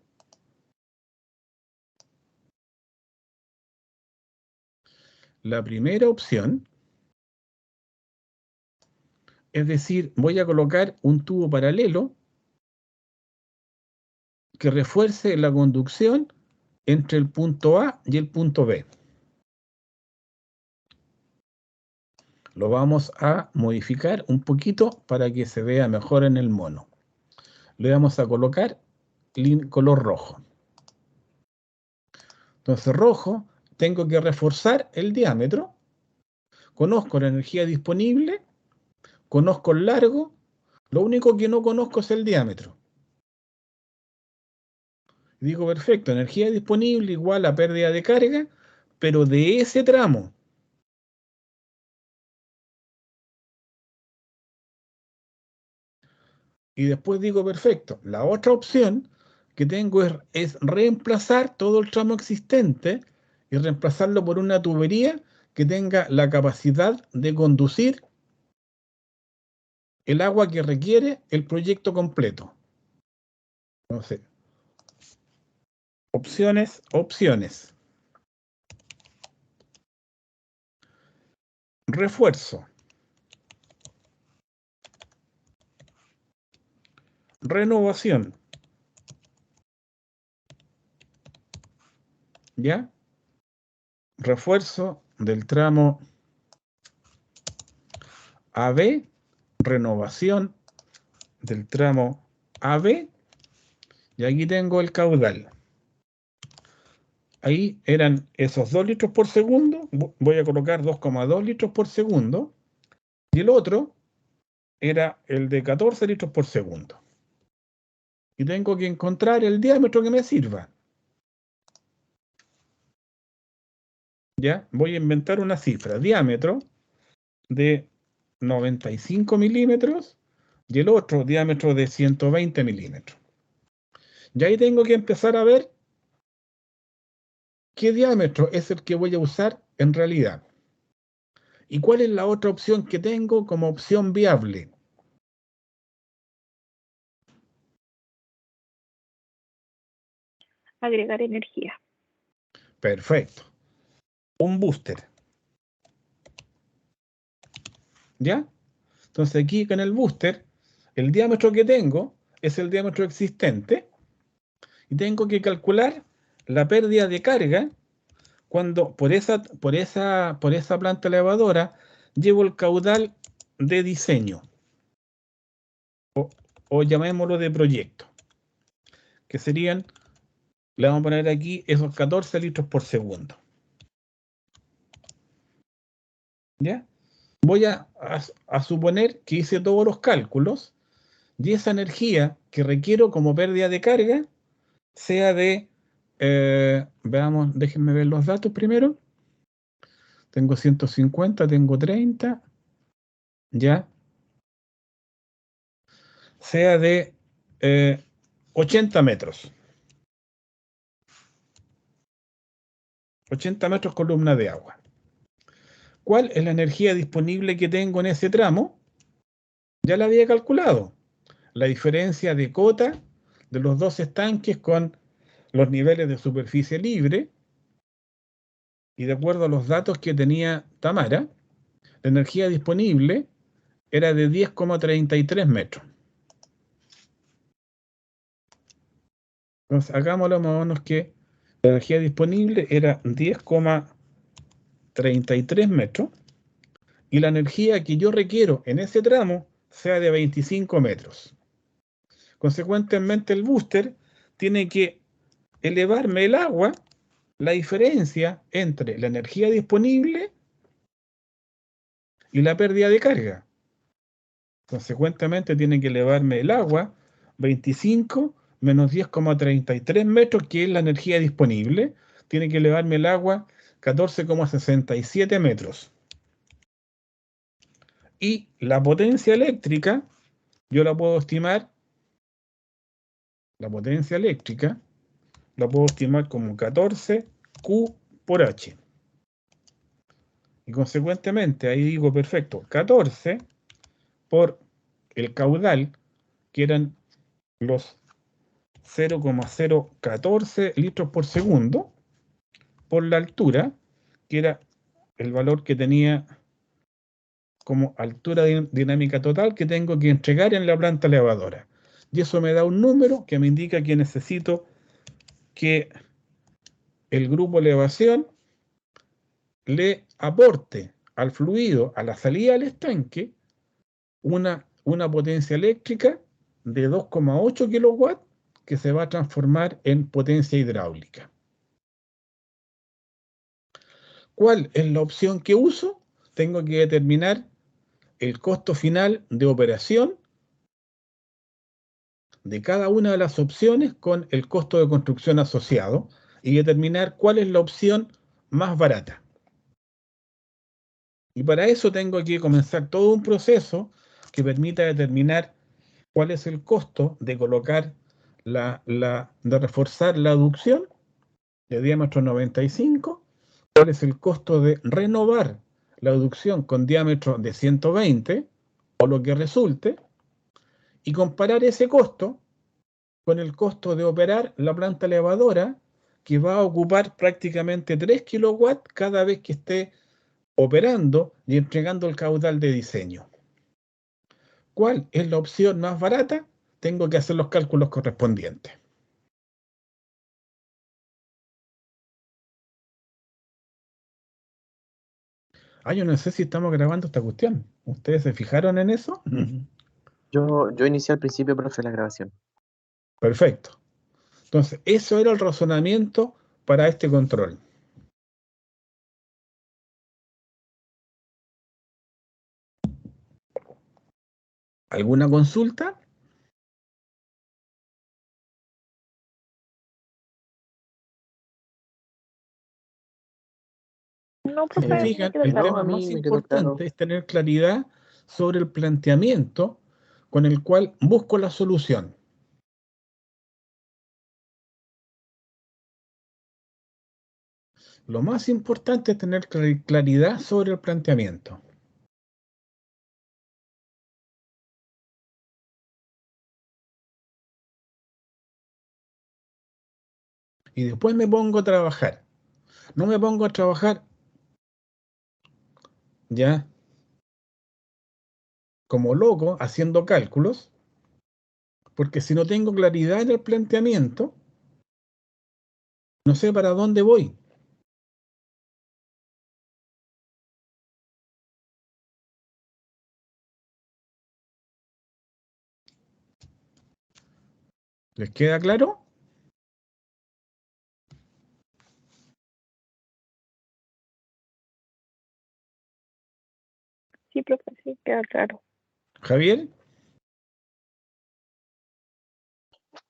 [SPEAKER 1] es decir, voy a colocar un tubo paralelo que refuerce la conducción entre el punto A y el punto B. Lo vamos a modificar un poquito para que se vea mejor en el mono. Le vamos a colocar color rojo. Entonces, rojo, tengo que reforzar el diámetro. Conozco la energía disponible, conozco el largo, lo único que no conozco es el diámetro. Digo, perfecto, energía disponible igual a pérdida de carga, pero de ese tramo. Y después digo, perfecto, la otra opción que tengo es reemplazar todo el tramo existente y reemplazarlo por una tubería que tenga la capacidad de conducir el agua que requiere el proyecto completo. Entonces, opciones. Refuerzo. Renovación. ¿Ya? Refuerzo del tramo AB, renovación del tramo AB, y aquí tengo el caudal. Ahí eran esos 2 litros por segundo, voy a colocar 2,2 litros por segundo, y el otro era el de 14 litros por segundo. y tengo que encontrar el diámetro que me sirva. ¿Ya? Voy a inventar una cifra. Diámetro de 95 milímetros y el otro diámetro de 120 milímetros. Y ahí tengo que empezar a ver qué diámetro es el que voy a usar en realidad. ¿Y cuál es la otra opción que tengo como opción viable?
[SPEAKER 3] Agregar energía.
[SPEAKER 1] Perfecto. Un booster. ¿Ya? Entonces aquí con el booster, el diámetro que tengo es el diámetro existente y tengo que calcular la pérdida de carga cuando por esa planta elevadora llevo el caudal de diseño o llamémoslo de proyecto, que serían, le vamos a poner aquí esos 14 litros por segundo. ¿Ya? Voy a suponer que hice todos los cálculos y esa energía que requiero como pérdida de carga sea de, veamos, déjenme ver los datos primero. Tengo 150, tengo 30, ya, sea de 80 metros. 80 metros columna de agua. ¿Cuál es la energía disponible que tengo en ese tramo? Ya la había calculado. La diferencia de cota de los dos estanques con los niveles de superficie libre, y de acuerdo a los datos que tenía Tamara, la energía disponible era de 10,33 metros. Entonces, hagámoslo más o menos que la energía disponible era 10,33 metros y la energía que yo requiero en ese tramo sea de 25 metros. Consecuentemente, el booster tiene que elevarme el agua, la diferencia entre la energía disponible y la pérdida de carga. Consecuentemente, tiene que elevarme el agua 25 menos 10,33 metros, que es la energía disponible. Tiene que elevarme el agua 14,67 metros. Y la potencia eléctrica, yo la puedo estimar, la potencia eléctrica, la puedo estimar como 14 Q por H. Y consecuentemente, ahí digo, perfecto, 14 por el caudal, que eran los 0,014 litros por segundo, por la altura, que era el valor que tenía como altura dinámica total que tengo que entregar en la planta elevadora. Y eso me da un número que me indica que necesito que el grupo elevación le aporte al fluido, a la salida del estanque, una potencia eléctrica de 2,8 kilowatts que se va a transformar en potencia hidráulica. ¿Cuál es la opción que uso? Tengo que determinar el costo final de operación de cada una de las opciones con el costo de construcción asociado y determinar cuál es la opción más barata. Y para eso tengo que comenzar todo un proceso que permita determinar cuál es el costo de colocar de reforzar la aducción de diámetro 95, cuál es el costo de renovar la aducción con diámetro de 120 o lo que resulte, y comparar ese costo con el costo de operar la planta elevadora, que va a ocupar prácticamente 3 kilowatts cada vez que esté operando y entregando el caudal de diseño. ¿Cuál es la opción más barata? Tengo que hacer los cálculos correspondientes. Yo no sé si estamos grabando esta cuestión. ¿Ustedes se fijaron en eso?
[SPEAKER 2] Yo inicié al principio, profe, la grabación.
[SPEAKER 1] Perfecto. Entonces, eso era el razonamiento para este control. ¿Alguna consulta?
[SPEAKER 3] No,
[SPEAKER 1] Si se
[SPEAKER 3] profe, me
[SPEAKER 1] fijan,
[SPEAKER 3] queda
[SPEAKER 1] el
[SPEAKER 3] claro.
[SPEAKER 1] tema
[SPEAKER 2] a mí
[SPEAKER 1] más
[SPEAKER 2] me quedó claro.
[SPEAKER 1] importante es tener claridad sobre el planteamiento con el cual busco la solución. Lo más importante es tener claridad sobre el planteamiento. Y después me pongo a trabajar. No me pongo a trabajar ya como loco haciendo cálculos, porque si no tengo claridad en el planteamiento, no sé para dónde voy. ¿Les queda claro?
[SPEAKER 3] Sí, profe, sí, queda claro.
[SPEAKER 1] Javier,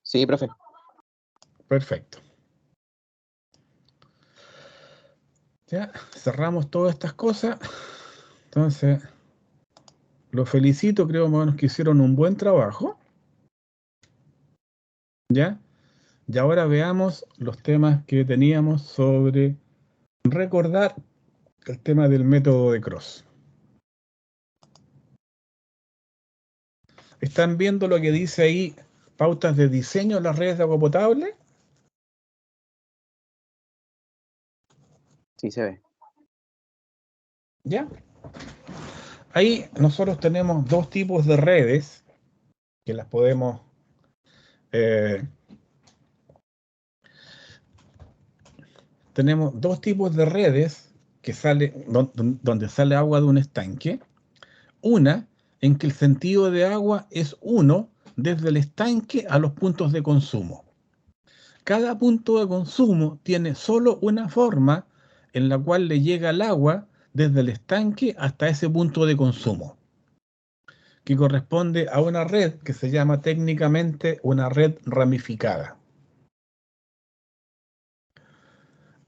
[SPEAKER 2] Sí, profe.
[SPEAKER 1] perfecto. Ya cerramos todas estas cosas. Entonces, los felicito, creo más o menos que hicieron un buen trabajo. ¿Ya? Y ahora veamos los temas que teníamos sobre recordar el tema del método de Cross. ¿Están viendo lo que dice ahí, pautas de diseño en las redes de agua potable?
[SPEAKER 2] Sí, se ve.
[SPEAKER 1] ¿Ya? Ahí nosotros tenemos dos tipos de redes que las podemos tenemos dos tipos de redes que donde sale agua de un estanque. Una en que el sentido de agua es uno desde el estanque a los puntos de consumo. Cada punto de consumo tiene solo una forma en la cual le llega el agua desde el estanque hasta ese punto de consumo, que corresponde a una red que se llama técnicamente una red ramificada.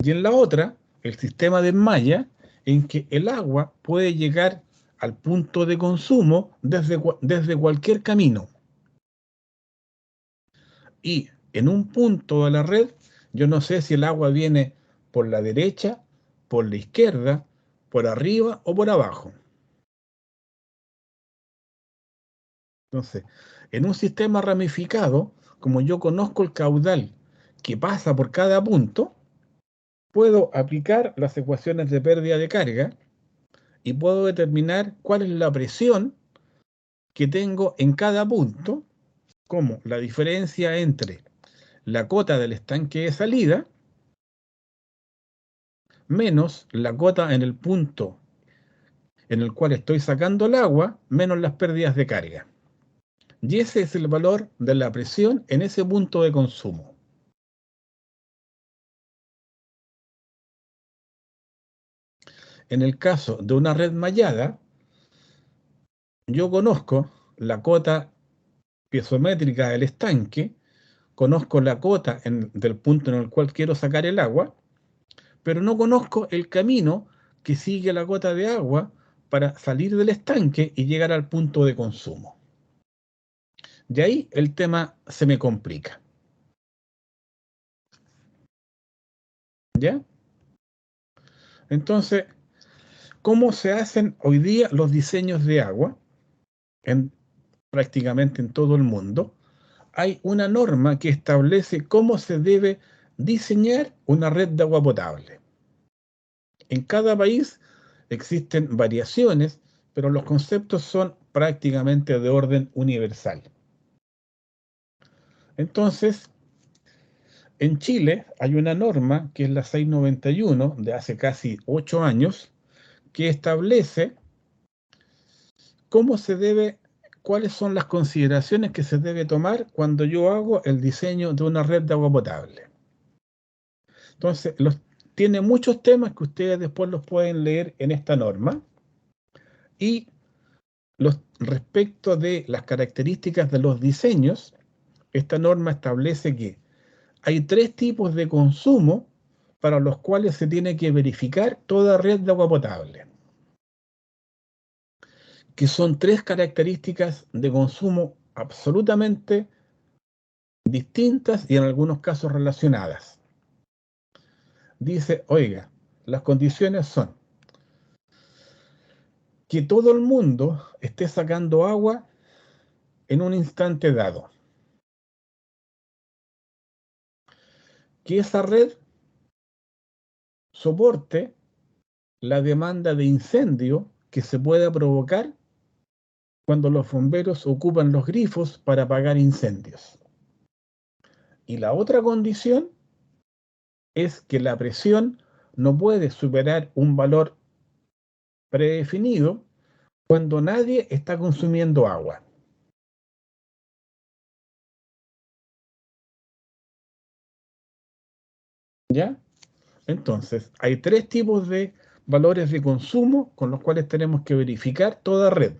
[SPEAKER 1] Y en la otra, el sistema de malla, en que el agua puede llegar al punto de consumo desde cualquier camino. Y en un punto de la red, yo no sé si el agua viene por la derecha, por la izquierda, por arriba o por abajo. Entonces, en un sistema ramificado, como yo conozco el caudal que pasa por cada punto, puedo aplicar las ecuaciones de pérdida de carga y puedo determinar cuál es la presión que tengo en cada punto, como la diferencia entre la cota del estanque de salida menos la cota en el punto en el cual estoy sacando el agua, menos las pérdidas de carga. Y ese es el valor de la presión en ese punto de consumo. En el caso de una red mallada, yo conozco la cota piezométrica del estanque, conozco la cota del punto en el cual quiero sacar el agua, pero no conozco el camino que sigue la gota de agua para salir del estanque y llegar al punto de consumo. Y ahí el tema se me complica. ¿Ya? Entonces, ¿cómo se hacen hoy día los diseños de agua prácticamente en todo el mundo? Hay una norma que establece cómo se debe diseñar una red de agua potable. En cada país existen variaciones, pero los conceptos son prácticamente de orden universal. Entonces, en Chile hay una norma que es la 691 de hace casi 8 años que establece cómo se debe, cuáles son las consideraciones que se debe tomar cuando yo hago el diseño de una red de agua potable. Entonces, tiene muchos temas que ustedes después los pueden leer en esta norma y respecto de las características de los diseños, esta norma establece que hay 3 tipos de consumo para los cuales se tiene que verificar toda red de agua potable, que son 3 características de consumo absolutamente distintas y en algunos casos relacionadas. Dice, oiga, las condiciones son que todo el mundo esté sacando agua en un instante dado, que esa red soporte la demanda de incendio que se pueda provocar cuando los bomberos ocupan los grifos para apagar incendios. Y la otra condición es que la presión no puede superar un valor predefinido cuando nadie está consumiendo agua. ¿Ya? Entonces, hay 3 tipos de valores de consumo con los cuales tenemos que verificar toda red.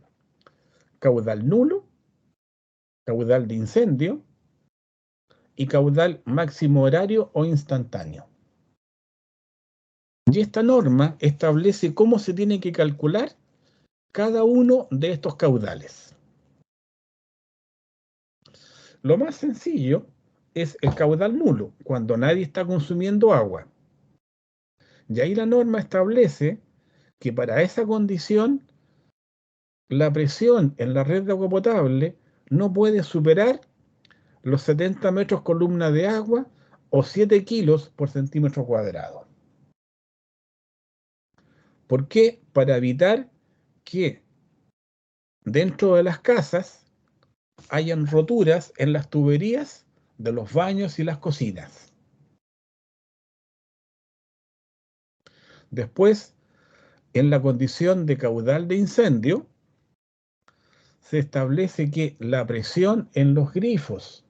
[SPEAKER 1] Caudal nulo, caudal de incendio y caudal máximo horario o instantáneo. Y esta norma establece cómo se tiene que calcular cada uno de estos caudales. Lo más sencillo es el caudal nulo, cuando nadie está consumiendo agua. Y ahí la norma establece que para esa condición la presión en la red de agua potable no puede superar los 70 metros columna de agua o 7 kilos por centímetro cuadrado. ¿Por qué? Para evitar que dentro de las casas hayan roturas en las tuberías de los baños y las cocinas. Después, en la condición de caudal de incendio, se establece que la presión en los grifos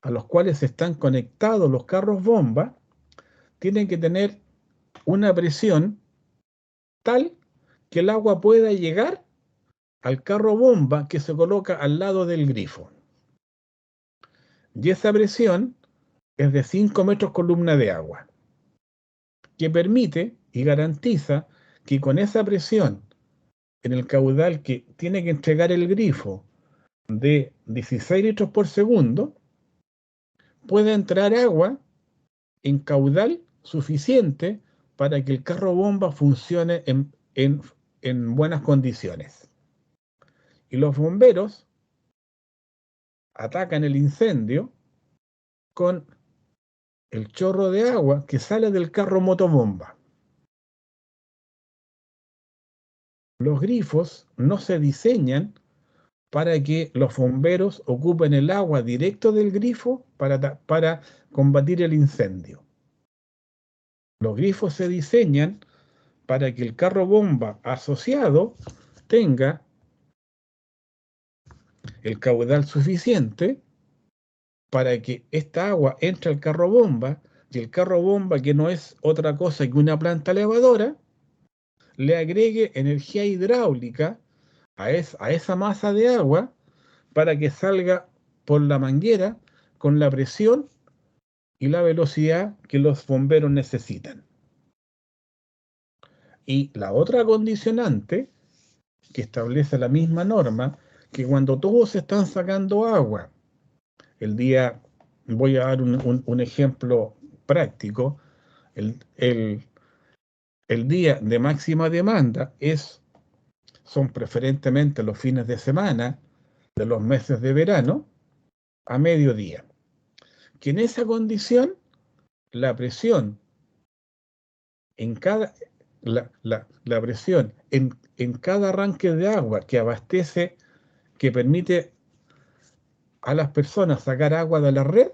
[SPEAKER 1] a los cuales están conectados los carros bomba tienen que tener una presión tal que el agua pueda llegar al carro bomba que se coloca al lado del grifo. Y esa presión es de 5 metros columna de agua, que permite y garantiza que con esa presión en el caudal que tiene que entregar el grifo de 16 litros por segundo, puede entrar agua en caudal suficiente para que el carro bomba funcione en buenas condiciones. Y los bomberos atacan el incendio con el chorro de agua que sale del carro motobomba. Los grifos no se diseñan para que los bomberos ocupen el agua directo del grifo para combatir el incendio. Los grifos se diseñan para que el carro bomba asociado tenga el caudal suficiente para que esta agua entre al carro bomba y el carro bomba, que no es otra cosa que una planta elevadora, le agregue energía hidráulica a esa masa de agua para que salga por la manguera con la presión y la velocidad que los bomberos necesitan. Y la otra condicionante que establece la misma norma, que cuando todos están sacando agua, voy a dar un ejemplo práctico, el día de máxima demanda son preferentemente los fines de semana de los meses de verano a mediodía. Que en esa condición la presión en cada la presión en cada arranque de agua que abastece, que permite a las personas sacar agua de la red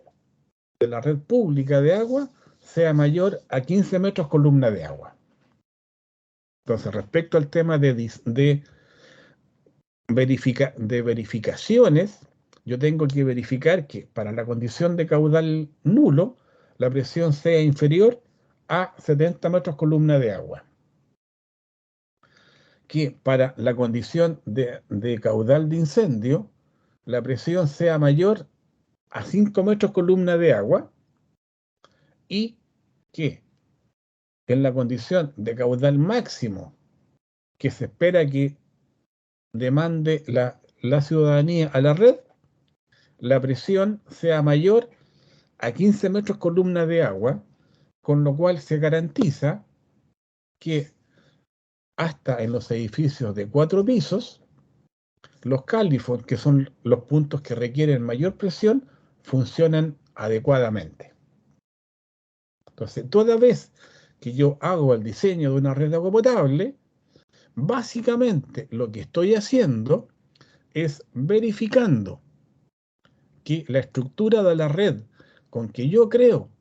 [SPEAKER 1] pública de agua, sea mayor a 15 metros columna de agua. Entonces, respecto al tema de verificaciones, yo tengo que verificar que para la condición de caudal nulo, la presión sea inferior a 70 metros columna de agua. Que para la condición de caudal de incendio, la presión sea mayor a 5 metros columna de agua y que en la condición de caudal máximo que se espera que demande la ciudadanía a la red, la presión sea mayor a 15 metros columna de agua, con lo cual se garantiza que hasta en los edificios de 4 pisos, los califos, que son los puntos que requieren mayor presión, funcionan adecuadamente. Entonces, toda vez que yo hago el diseño de una red de agua potable, básicamente lo que estoy haciendo es verificando que la estructura de la red con que yo creo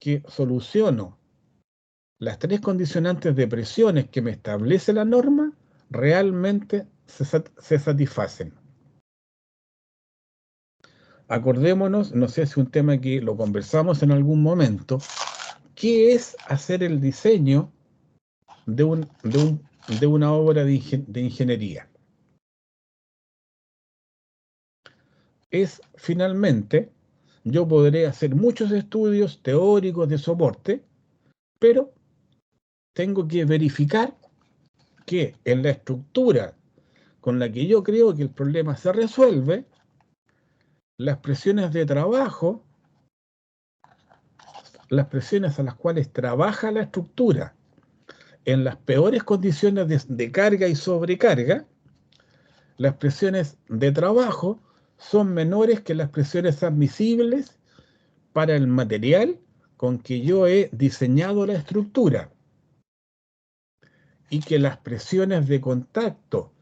[SPEAKER 1] que soluciono las 3 condicionantes de presiones que me establece la norma, realmente se satisfacen. Acordémonos, no sé si un tema que lo conversamos en algún momento, ¿qué es hacer el diseño de una obra de ingeniería? Es finalmente, yo podré hacer muchos estudios teóricos de soporte, pero tengo que verificar que en la estructura con la que yo creo que el problema se resuelve, las presiones de trabajo, las presiones a las cuales trabaja la estructura en las peores condiciones de carga y sobrecarga, las presiones de trabajo son menores que las presiones admisibles para el material con que yo he diseñado la estructura, y que las presiones de contacto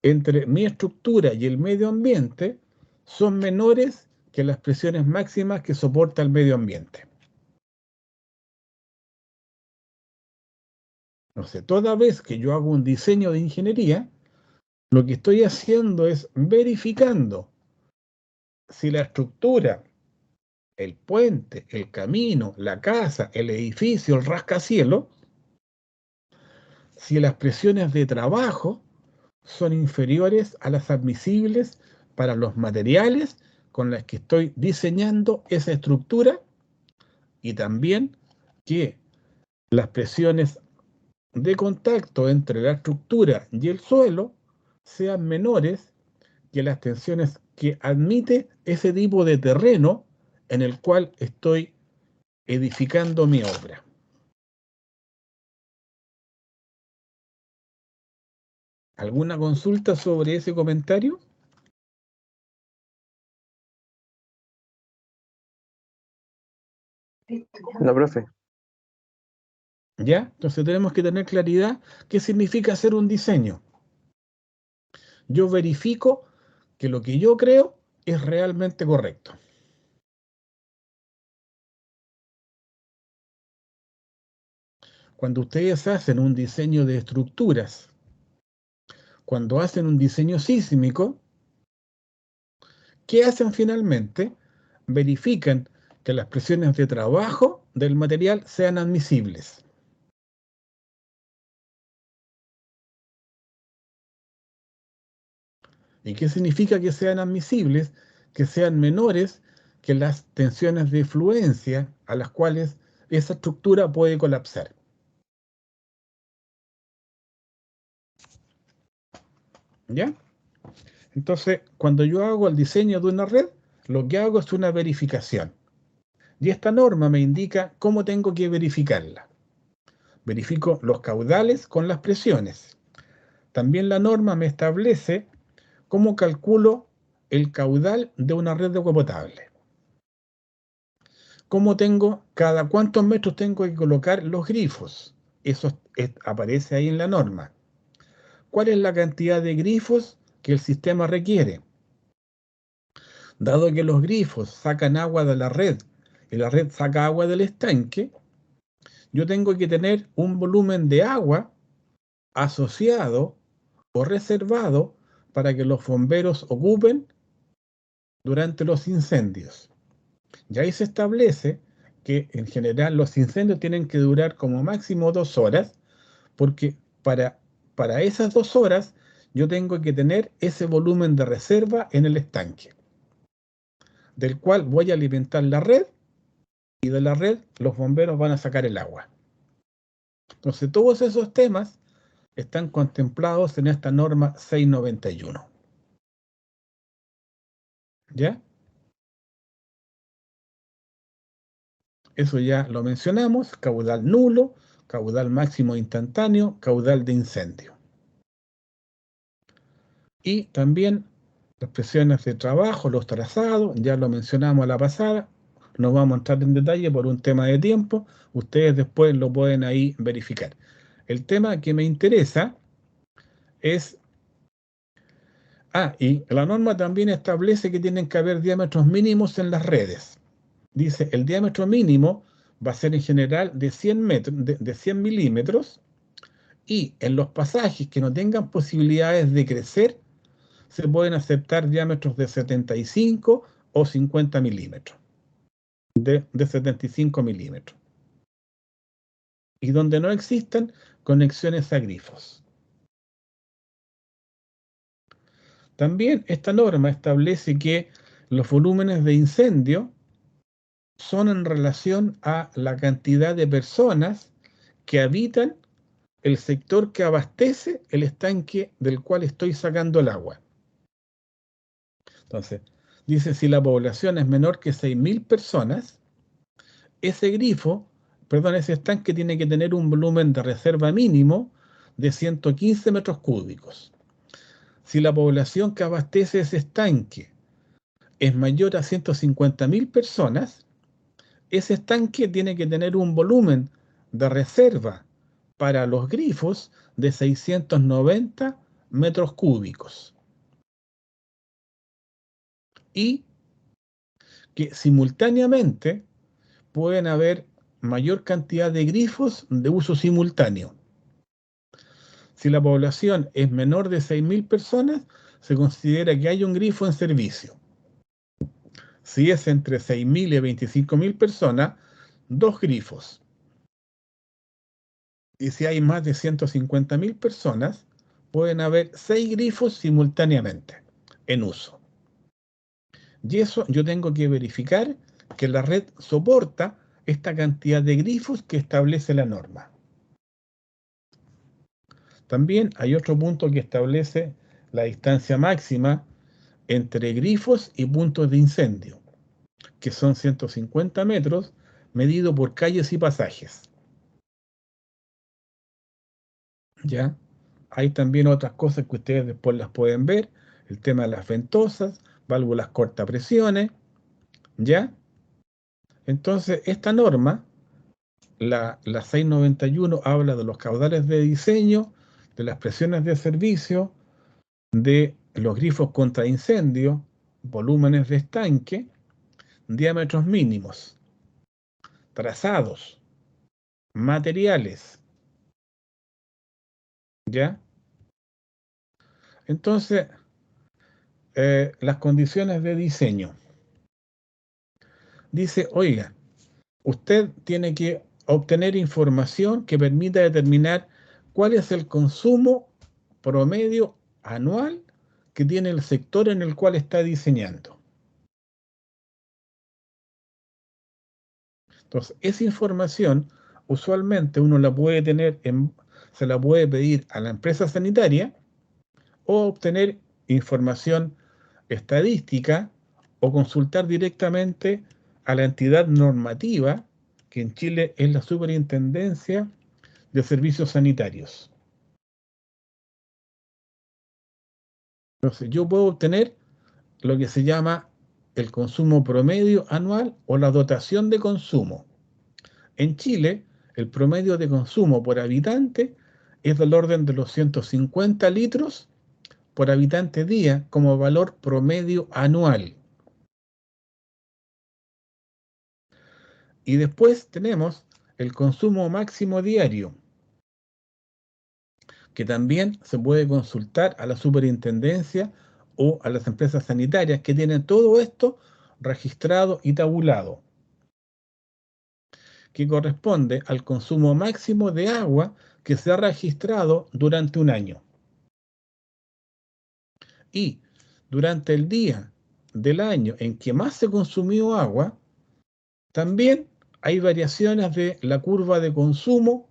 [SPEAKER 1] entre mi estructura y el medio ambiente son menores que las presiones máximas que soporta el medio ambiente. No sé, toda vez que yo hago un diseño de ingeniería, lo que estoy haciendo es verificando si la estructura, el puente, el camino, la casa, el edificio, el rascacielos, si las presiones de trabajo son inferiores a las admisibles para los materiales con los que estoy diseñando esa estructura, y también que las presiones de contacto entre la estructura y el suelo sean menores que las tensiones que admite ese tipo de terreno en el cual estoy edificando mi obra. ¿Alguna consulta sobre ese comentario?
[SPEAKER 2] No, profe.
[SPEAKER 1] ¿Ya? Entonces tenemos que tener claridad qué significa hacer un diseño. Yo verifico que lo que yo creo es realmente correcto. Cuando ustedes hacen un diseño de estructuras, cuando hacen un diseño sísmico, ¿qué hacen finalmente? Verifican que las presiones de trabajo del material sean admisibles. ¿Y qué significa que sean admisibles? Que sean menores que las tensiones de fluencia a las cuales esa estructura puede colapsar. ¿Ya? Entonces, cuando yo hago el diseño de una red, lo que hago es una verificación. Y esta norma me indica cómo tengo que verificarla. Verifico los caudales con las presiones. También la norma me establece cómo calculo el caudal de una red de agua potable. Cada cuántos metros tengo que colocar los grifos. Eso aparece ahí en la norma. ¿Cuál es la cantidad de grifos que el sistema requiere? Dado que los grifos sacan agua de la red y la red saca agua del estanque, yo tengo que tener un volumen de agua asociado o reservado para que los bomberos ocupen durante los incendios. Y ahí se establece que en general los incendios tienen que durar como máximo 2 horas, porque para esas 2 horas yo tengo que tener ese volumen de reserva en el estanque, del cual voy a alimentar la red y de la red los bomberos van a sacar el agua. Entonces, todos esos temas están contemplados en esta norma 691. ¿Ya? Eso ya lo mencionamos, caudal nulo, caudal máximo instantáneo, caudal de incendio. Y también las presiones de trabajo, los trazados, ya lo mencionamos a la pasada, no vamos a entrar en detalle por un tema de tiempo, ustedes después lo pueden ahí verificar. El tema que me interesa es... y la norma también establece que tienen que haber diámetros mínimos en las redes. Dice, el diámetro mínimo va a ser en general de 100 de 100 milímetros, y en los pasajes que no tengan posibilidades de crecer, se pueden aceptar diámetros de 75 o 50 milímetros, de 75 milímetros. Y donde no existan conexiones a grifos. También esta norma establece que los volúmenes de incendio son en relación a la cantidad de personas que habitan el sector que abastece el estanque del cual estoy sacando el agua. Entonces, dice, si la población es menor que 6.000 personas, ese estanque tiene que tener un volumen de reserva mínimo de 115 metros cúbicos. Si la población que abastece ese estanque es mayor a 150.000 personas, ese estanque tiene que tener un volumen de reserva para los grifos de 690 metros cúbicos. Y que simultáneamente pueden haber mayor cantidad de grifos de uso simultáneo. Si la población es menor de 6.000 personas, se considera que hay un grifo en servicio. Si es entre 6.000 y 25.000 personas, 2 grifos. Y si hay más de 150.000 personas, pueden haber 6 grifos simultáneamente en uso. Y eso yo tengo que verificar que la red soporta esta cantidad de grifos que establece la norma. También hay otro punto que establece la distancia máxima entre grifos y puntos de incendio, que son 150 metros, medido por calles y pasajes. ¿Ya? Hay también otras cosas que ustedes después las pueden ver, el tema de las ventosas, válvulas cortapresiones, ¿ya? Entonces, esta norma, la 691, habla de los caudales de diseño, de las presiones de servicio, de los grifos contra incendio, volúmenes de estanque, diámetros mínimos, trazados, materiales, ¿ya? Entonces, las condiciones de diseño. Dice, oiga, usted tiene que obtener información que permita determinar cuál es el consumo promedio anual que tiene el sector en el cual está diseñando. Entonces, esa información usualmente uno la puede tener, se la puede pedir a la empresa sanitaria o obtener información estadística o consultar directamente a la entidad normativa, que en Chile es la Superintendencia de Servicios Sanitarios. Entonces, yo puedo obtener lo que se llama el consumo promedio anual o la dotación de consumo. En Chile, el promedio de consumo por habitante es del orden de los 150 litros por habitante día como valor promedio anual. Y después tenemos el consumo máximo diario, que también se puede consultar a la superintendencia o a las empresas sanitarias que tienen todo esto registrado y tabulado, que corresponde al consumo máximo de agua que se ha registrado durante un año. Y durante el día del año en que más se consumió agua, también hay variaciones de la curva de consumo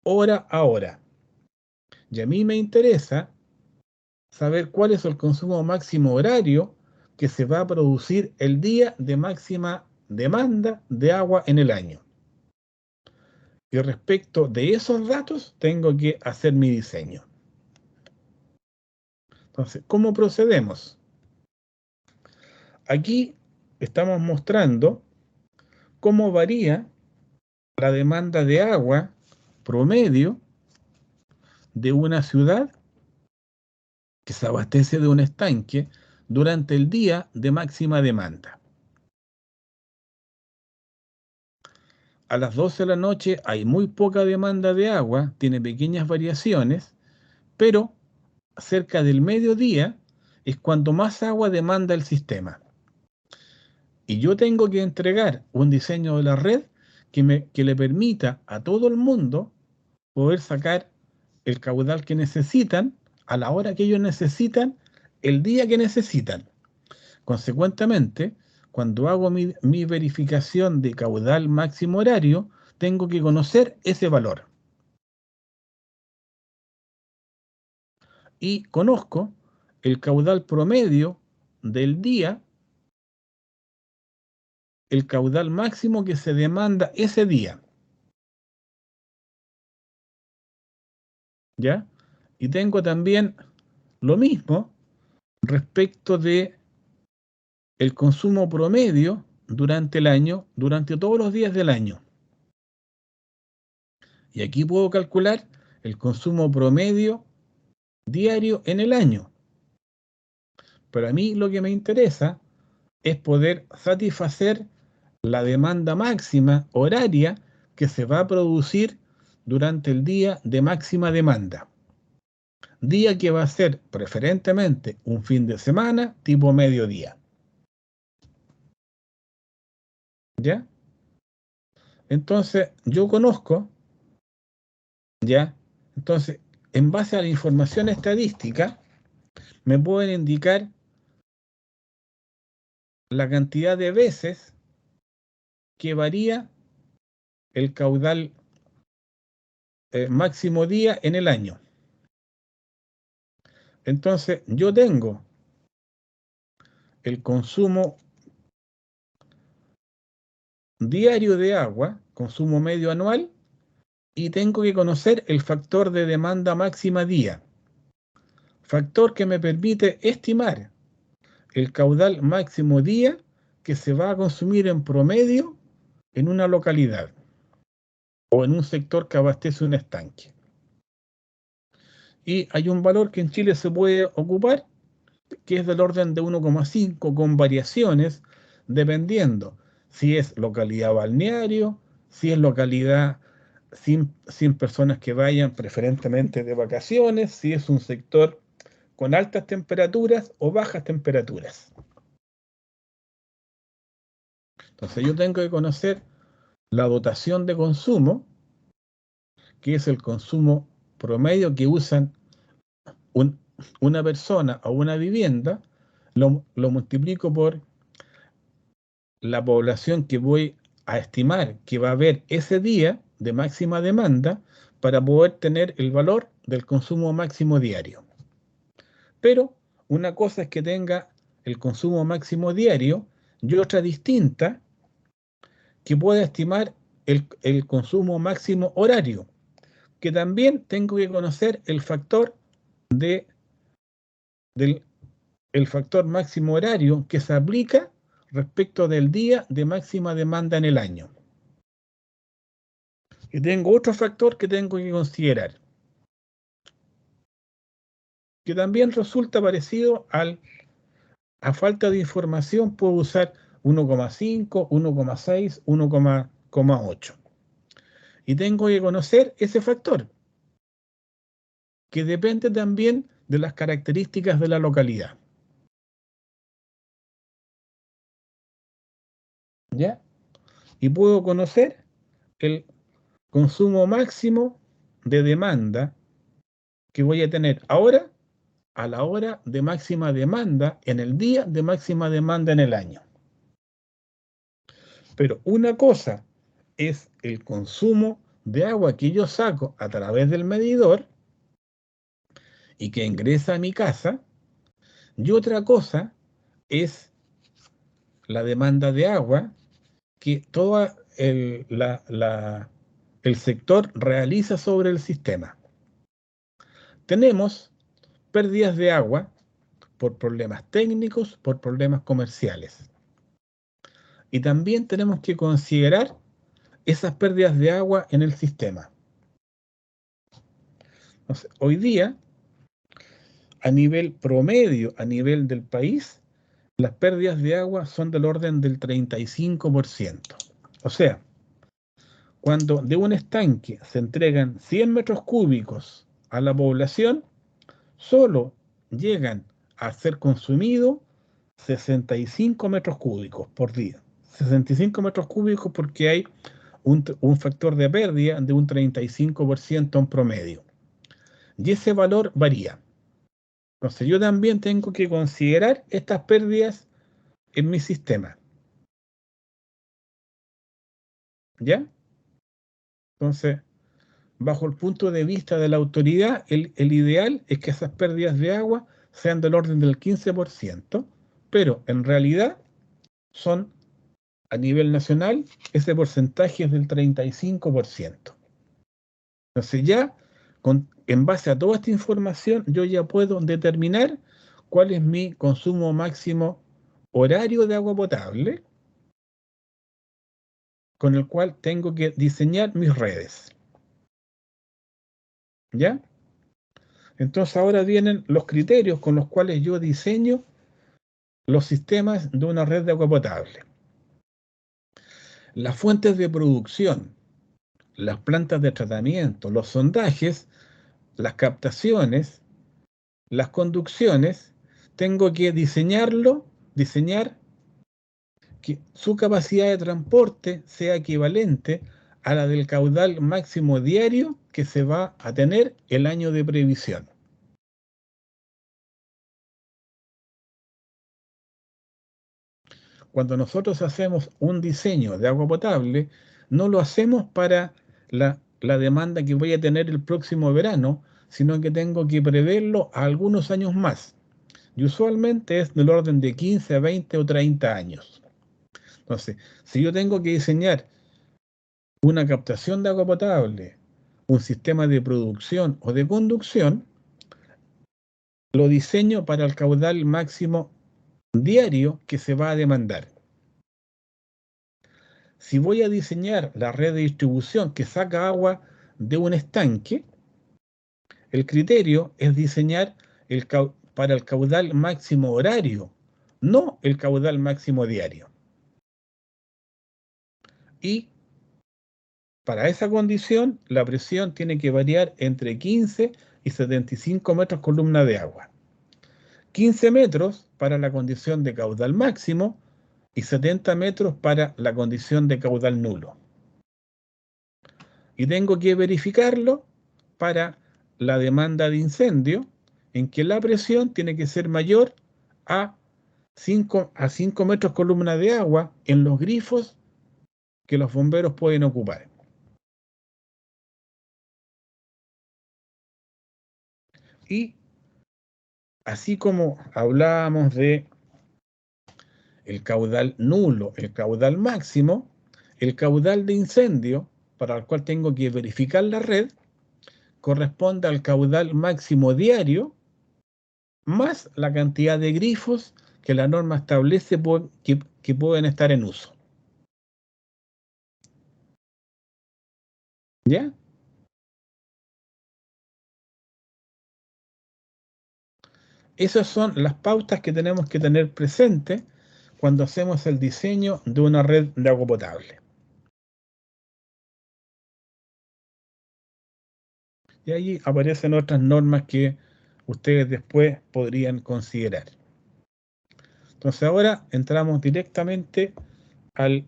[SPEAKER 1] hora a hora. Y a mí me interesa saber cuál es el consumo máximo horario que se va a producir el día de máxima demanda de agua en el año. Y respecto de esos datos, tengo que hacer mi diseño. Entonces, ¿cómo procedemos? Aquí estamos mostrando cómo varía la demanda de agua promedio de una ciudad que se abastece de un estanque durante el día de máxima demanda. A las 12 de la noche hay muy poca demanda de agua, tiene pequeñas variaciones, pero cerca del mediodía es cuando más agua demanda el sistema. Y yo tengo que entregar un diseño de la red que le permita a todo el mundo poder sacar el caudal que necesitan a la hora que ellos necesitan, el día que necesitan. Consecuentemente, cuando hago mi verificación de caudal máximo horario, tengo que conocer ese valor. Y conozco el caudal promedio del día, el caudal máximo que se demanda ese día. ¿Ya? Y tengo también lo mismo respecto de el consumo promedio durante el año, durante todos los días del año. Y aquí puedo calcular el consumo promedio diario en el año. Pero a mí lo que me interesa es poder satisfacer la demanda máxima horaria que se va a producir durante el día de máxima demanda. Día que va a ser preferentemente un fin de semana tipo mediodía. ¿Ya? Entonces, yo conozco, ¿ya? Entonces, en base a la información estadística, me pueden indicar la cantidad de veces que varía el caudal máximo día en el año. Entonces, yo tengo el consumo diario de agua, consumo medio anual, y tengo que conocer el factor de demanda máxima día, factor que me permite estimar el caudal máximo día que se va a consumir en promedio en una localidad o en un sector que abastece un estanque. Y hay un valor que en Chile se puede ocupar, que es del orden de 1,5 con variaciones, dependiendo si es localidad balneario, si es localidad sin personas que vayan preferentemente de vacaciones, si es un sector con altas temperaturas o bajas temperaturas. Entonces yo tengo que conocer la dotación de consumo, que es el consumo promedio que usan una persona o una vivienda, lo multiplico por la población que voy a estimar que va a haber ese día de máxima demanda para poder tener el valor del consumo máximo diario. Pero una cosa es que tenga el consumo máximo diario y otra distinta que pueda estimar el consumo máximo horario, que también tengo que conocer el factor del factor máximo horario que se aplica respecto del día de máxima demanda en el año. Y tengo otro factor que tengo que considerar, que también resulta parecido a falta de información, puedo usar 1,5, 1,6, 1,8. Y tengo que conocer ese factor, que depende también de las características de la localidad. ¿Ya? Y puedo conocer el consumo máximo de demanda que voy a tener ahora a la hora de máxima demanda en el día de máxima demanda en el año. Pero una cosa es el consumo de agua que yo saco a través del medidor y que ingresa a mi casa, y otra cosa es la demanda de agua que todo el sector realiza sobre el sistema. Tenemos pérdidas de agua por problemas técnicos, por problemas comerciales. Y también tenemos que considerar esas pérdidas de agua en el sistema. Entonces, hoy día, a nivel promedio, a nivel del país, las pérdidas de agua son del orden del 35%. O sea, cuando de un estanque se entregan 100 metros cúbicos a la población, solo llegan a ser consumidos 65 metros cúbicos por día. 65 metros cúbicos porque hay un factor de pérdida de un 35% en promedio. Y ese valor varía. Entonces yo también tengo que considerar estas pérdidas en mi sistema. ¿Ya? Entonces, bajo el punto de vista de la autoridad, el ideal es que esas pérdidas de agua sean del orden del 15%, pero en realidad son, a nivel nacional, ese porcentaje es del 35%. Entonces ya, en base a toda esta información, yo ya puedo determinar cuál es mi consumo máximo horario de agua potable, con el cual tengo que diseñar mis redes. ¿Ya? Entonces ahora vienen los criterios con los cuales yo diseño los sistemas de una red de agua potable. Las fuentes de producción, las plantas de tratamiento, los sondajes, las captaciones, las conducciones, tengo que diseñar que su capacidad de transporte sea equivalente a la del caudal máximo diario que se va a tener el año de previsión. Cuando nosotros hacemos un diseño de agua potable, no lo hacemos para la demanda que voy a tener el próximo verano, sino que tengo que preverlo a algunos años más. Y usualmente es del orden de 15, 20 o 30 años. Entonces, si yo tengo que diseñar una captación de agua potable, un sistema de producción o de conducción, lo diseño para el caudal máximo diario que se va a demandar. Si voy a diseñar la red de distribución que saca agua de un estanque, el criterio es diseñar para el caudal máximo horario, no el caudal máximo diario. Y para esa condición, la presión tiene que variar entre 15 y 75 metros columna de agua. 15 metros para la condición de caudal máximo y 70 metros para la condición de caudal nulo. Y tengo que verificarlo para la demanda de incendio, en que la presión tiene que ser mayor a 5 metros columna de agua en los grifos que los bomberos pueden ocupar. Y así como hablábamos de el caudal nulo, el caudal máximo, el caudal de incendio, para el cual tengo que verificar la red, corresponde al caudal máximo diario más la cantidad de grifos que la norma establece que pueden estar en uso. ¿Ya? Esas son las pautas que tenemos que tener presentes cuando hacemos el diseño de una red de agua potable. Y ahí aparecen otras normas que ustedes después podrían considerar. Entonces ahora entramos directamente al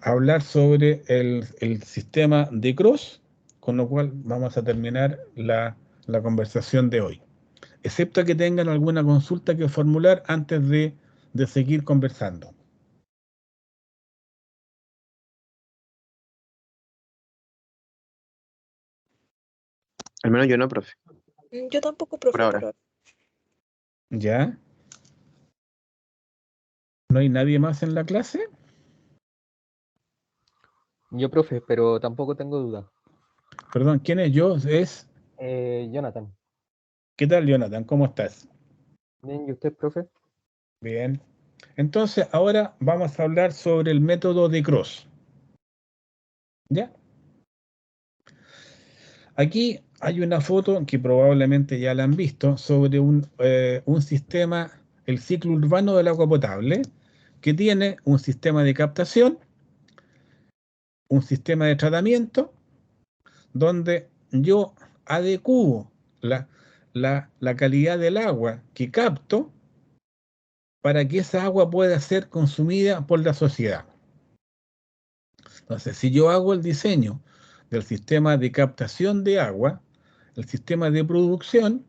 [SPEAKER 1] hablar sobre el sistema de Cross, con lo cual vamos a terminar la conversación de hoy. Excepto que tengan alguna consulta que formular antes de seguir conversando.
[SPEAKER 2] Al menos yo no, profe,
[SPEAKER 4] Yo tampoco,
[SPEAKER 2] por
[SPEAKER 4] profe,
[SPEAKER 2] ahora.
[SPEAKER 4] pero
[SPEAKER 1] ¿Ya? ¿No hay nadie más en la clase?
[SPEAKER 5] Yo, profe, pero tampoco tengo duda.
[SPEAKER 1] Perdón, ¿quién es yo?
[SPEAKER 5] Jonathan.
[SPEAKER 1] ¿Qué tal, Jonathan? ¿Cómo estás?
[SPEAKER 5] Bien, ¿y usted, profe?
[SPEAKER 1] Bien. Entonces, ahora vamos a hablar sobre el método de Cross. ¿Ya? Aquí hay una foto que probablemente ya la han visto sobre un sistema, el ciclo urbano del agua potable, que tiene un sistema de captación, un sistema de tratamiento, donde yo adecuo la calidad del agua que capto para que esa agua pueda ser consumida por la sociedad. Entonces, si yo hago el diseño del sistema de captación de agua, el sistema de producción,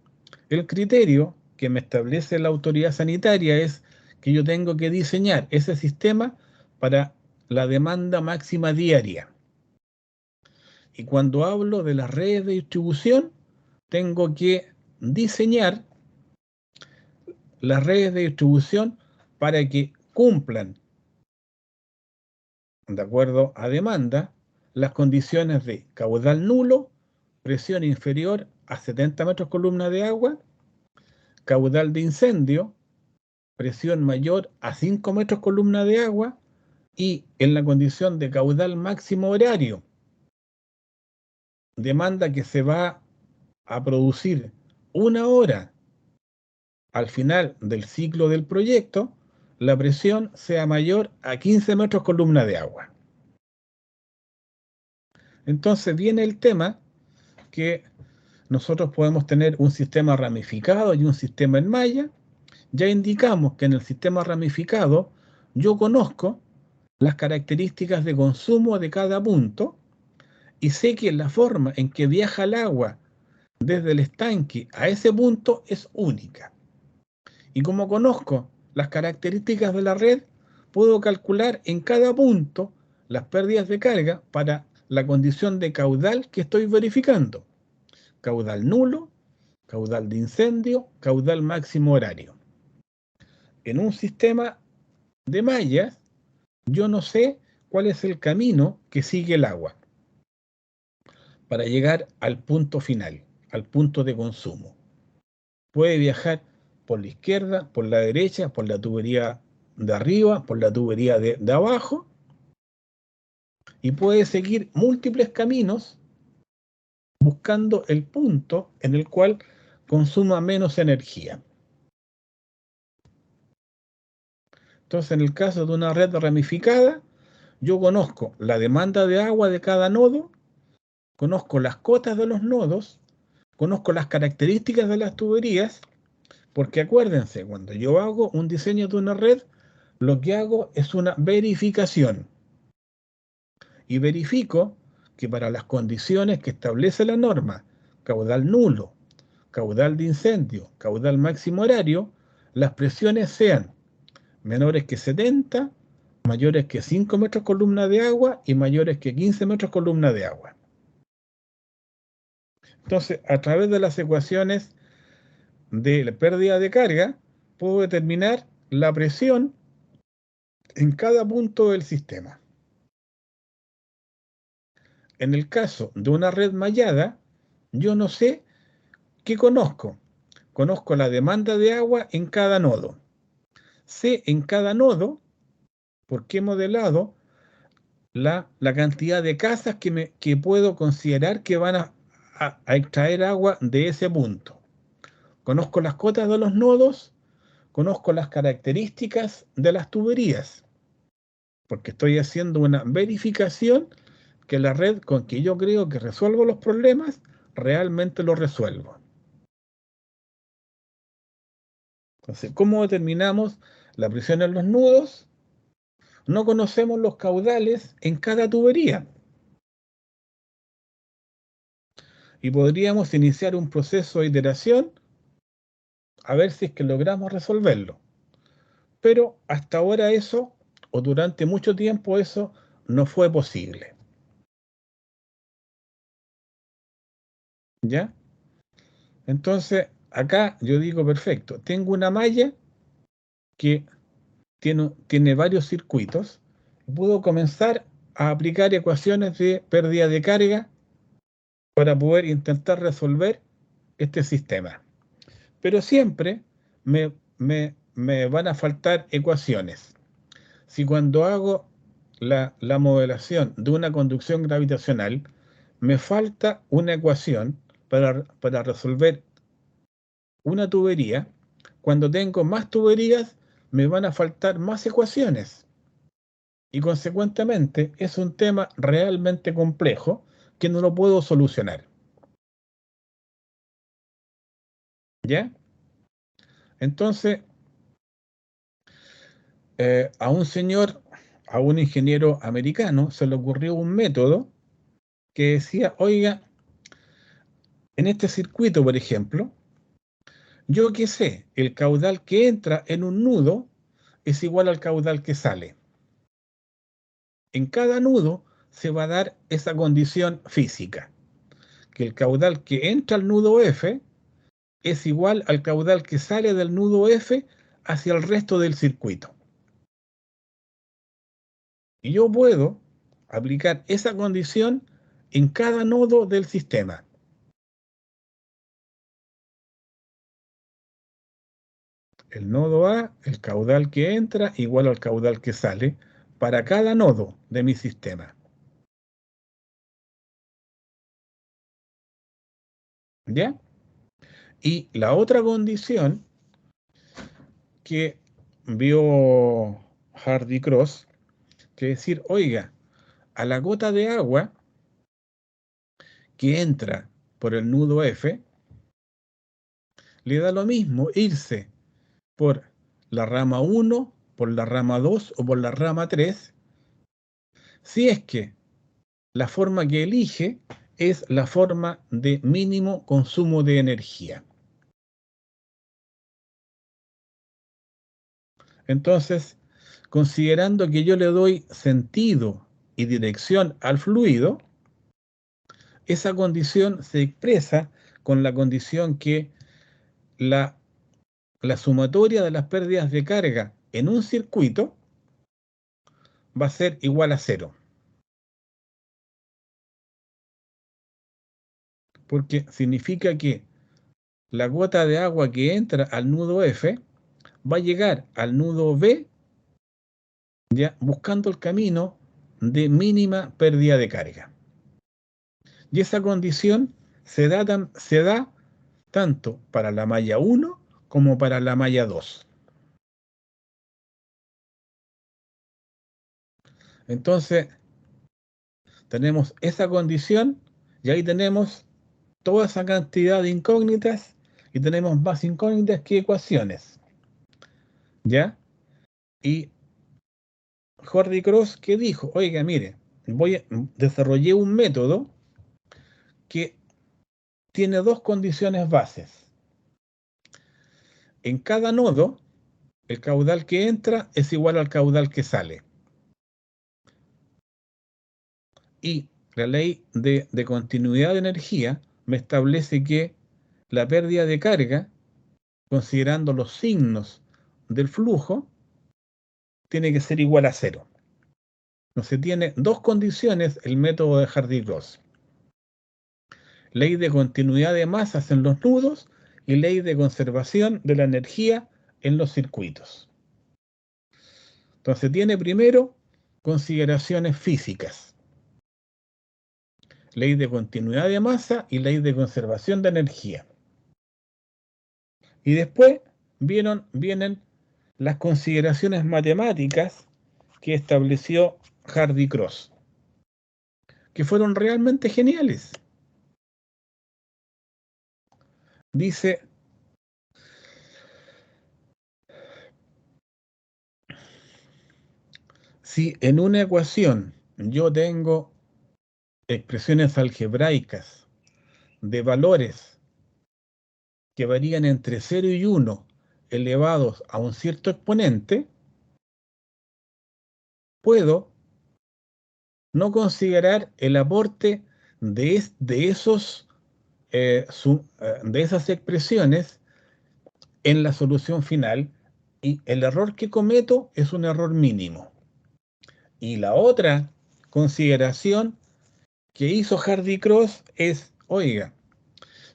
[SPEAKER 1] el criterio que me establece la autoridad sanitaria es que yo tengo que diseñar ese sistema para la demanda máxima diaria. Y cuando hablo de las redes de distribución, tengo que diseñar las redes de distribución para que cumplan, de acuerdo a demanda, las condiciones de caudal nulo, presión inferior a 70 metros columna de agua, caudal de incendio, presión mayor a 5 metros columna de agua y en la condición de caudal máximo horario, demanda que se va a producir 1 hora al final del ciclo del proyecto, la presión sea mayor a 15 metros columna de agua. Entonces viene el tema que nosotros podemos tener un sistema ramificado y un sistema en malla. Ya indicamos que en el sistema ramificado yo conozco las características de consumo de cada punto y sé que la forma en que viaja el agua desde el estanque a ese punto es única. Y como conozco las características de la red, puedo calcular en cada punto las pérdidas de carga para la condición de caudal que estoy verificando. Caudal nulo, caudal de incendio, caudal máximo horario. En un sistema de mallas, yo no sé cuál es el camino que sigue el agua para llegar al punto final, al punto de consumo. Puede viajar por la izquierda, por la derecha, por la tubería de arriba, por la tubería de abajo, y puede seguir múltiples caminos buscando el punto en el cual consuma menos energía. Entonces, en el caso de una red ramificada, yo conozco la demanda de agua de cada nodo, conozco las cotas de los nodos, conozco las características de las tuberías, porque acuérdense, cuando yo hago un diseño de una red, lo que hago es una verificación. Y verifico que para las condiciones que establece la norma, caudal nulo, caudal de incendio, caudal máximo horario, las presiones sean menores que 70, mayores que 5 metros columna de agua y mayores que 15 metros columna de agua. Entonces, a través de las ecuaciones de la pérdida de carga, puedo determinar la presión en cada punto del sistema. En el caso de una red mallada, yo no sé qué conozco. Conozco la demanda de agua en cada nodo. Sé en cada nodo, porque he modelado la cantidad de casas que puedo considerar que van a extraer agua de ese punto. Conozco las cotas de los nodos, conozco las características de las tuberías, porque estoy haciendo una verificación que la red con que yo creo que resuelvo los problemas, realmente lo resuelvo. Entonces, ¿cómo determinamos la presión en los nudos? No conocemos los caudales en cada tubería. Y podríamos iniciar un proceso de iteración a ver si es que logramos resolverlo. Pero hasta ahora eso, o durante mucho tiempo eso, no fue posible. ¿Ya? Entonces, acá yo digo, perfecto, tengo una malla que tiene varios circuitos. Puedo comenzar a aplicar ecuaciones de pérdida de carga para poder intentar resolver este sistema. Pero siempre me van a faltar ecuaciones. Si cuando hago la modelación de una conducción gravitacional, me falta una ecuación para resolver una tubería, cuando tengo más tuberías, me van a faltar más ecuaciones. Y consecuentemente es un tema realmente complejo que no lo puedo solucionar. ¿Ya? Entonces, a un ingeniero americano, se le ocurrió un método que decía, oiga, en este circuito, por ejemplo, yo que sé, el caudal que entra en un nudo es igual al caudal que sale. En cada nudo se va a dar esa condición física, que el caudal que entra al nudo F es igual al caudal que sale del nudo F hacia el resto del circuito. Y yo puedo aplicar esa condición en cada nodo del sistema. El nodo A, el caudal que entra igual al caudal que sale para cada nodo de mi sistema. ¿Ya? Y la otra condición que vio Hardy-Cross, que es decir, oiga, a la gota de agua que entra por el nudo F, le da lo mismo irse por la rama 1, por la rama 2 o por la rama 3, si es que la forma que elige es la forma de mínimo consumo de energía. Entonces, considerando que yo le doy sentido y dirección al fluido, esa condición se expresa con la condición que la sumatoria de las pérdidas de carga en un circuito va a ser igual a 0. Porque significa que la gota de agua que entra al nudo F va a llegar al nudo B ya buscando el camino de mínima pérdida de carga. Y esa condición se da tanto para la malla 1 como para la malla 2. Entonces, tenemos esa condición y ahí tenemos toda esa cantidad de incógnitas y tenemos más incógnitas que ecuaciones. ¿Ya? Y Hardy-Cross, ¿qué dijo? Oiga, mire, desarrollé un método que tiene dos condiciones bases. En cada nodo, el caudal que entra es igual al caudal que sale. Y la ley de continuidad de energía me establece que la pérdida de carga, considerando los signos del flujo, tiene que ser igual a 0. Entonces tiene dos condiciones el método de Hardy-Cross. Ley de continuidad de masas en los nudos y ley de conservación de la energía en los circuitos. Entonces tiene primero consideraciones físicas. Ley de continuidad de masa y ley de conservación de energía. Y después vienen las consideraciones matemáticas que estableció Hardy-Cross, que fueron realmente geniales. Dice, si en una ecuación yo tengo expresiones algebraicas de valores que varían entre 0 y 1 elevados a un cierto exponente, puedo no considerar el aporte de esos de esas expresiones en la solución final, y el error que cometo es un error mínimo. Y la otra consideración que hizo Hardy-Cross es, oiga,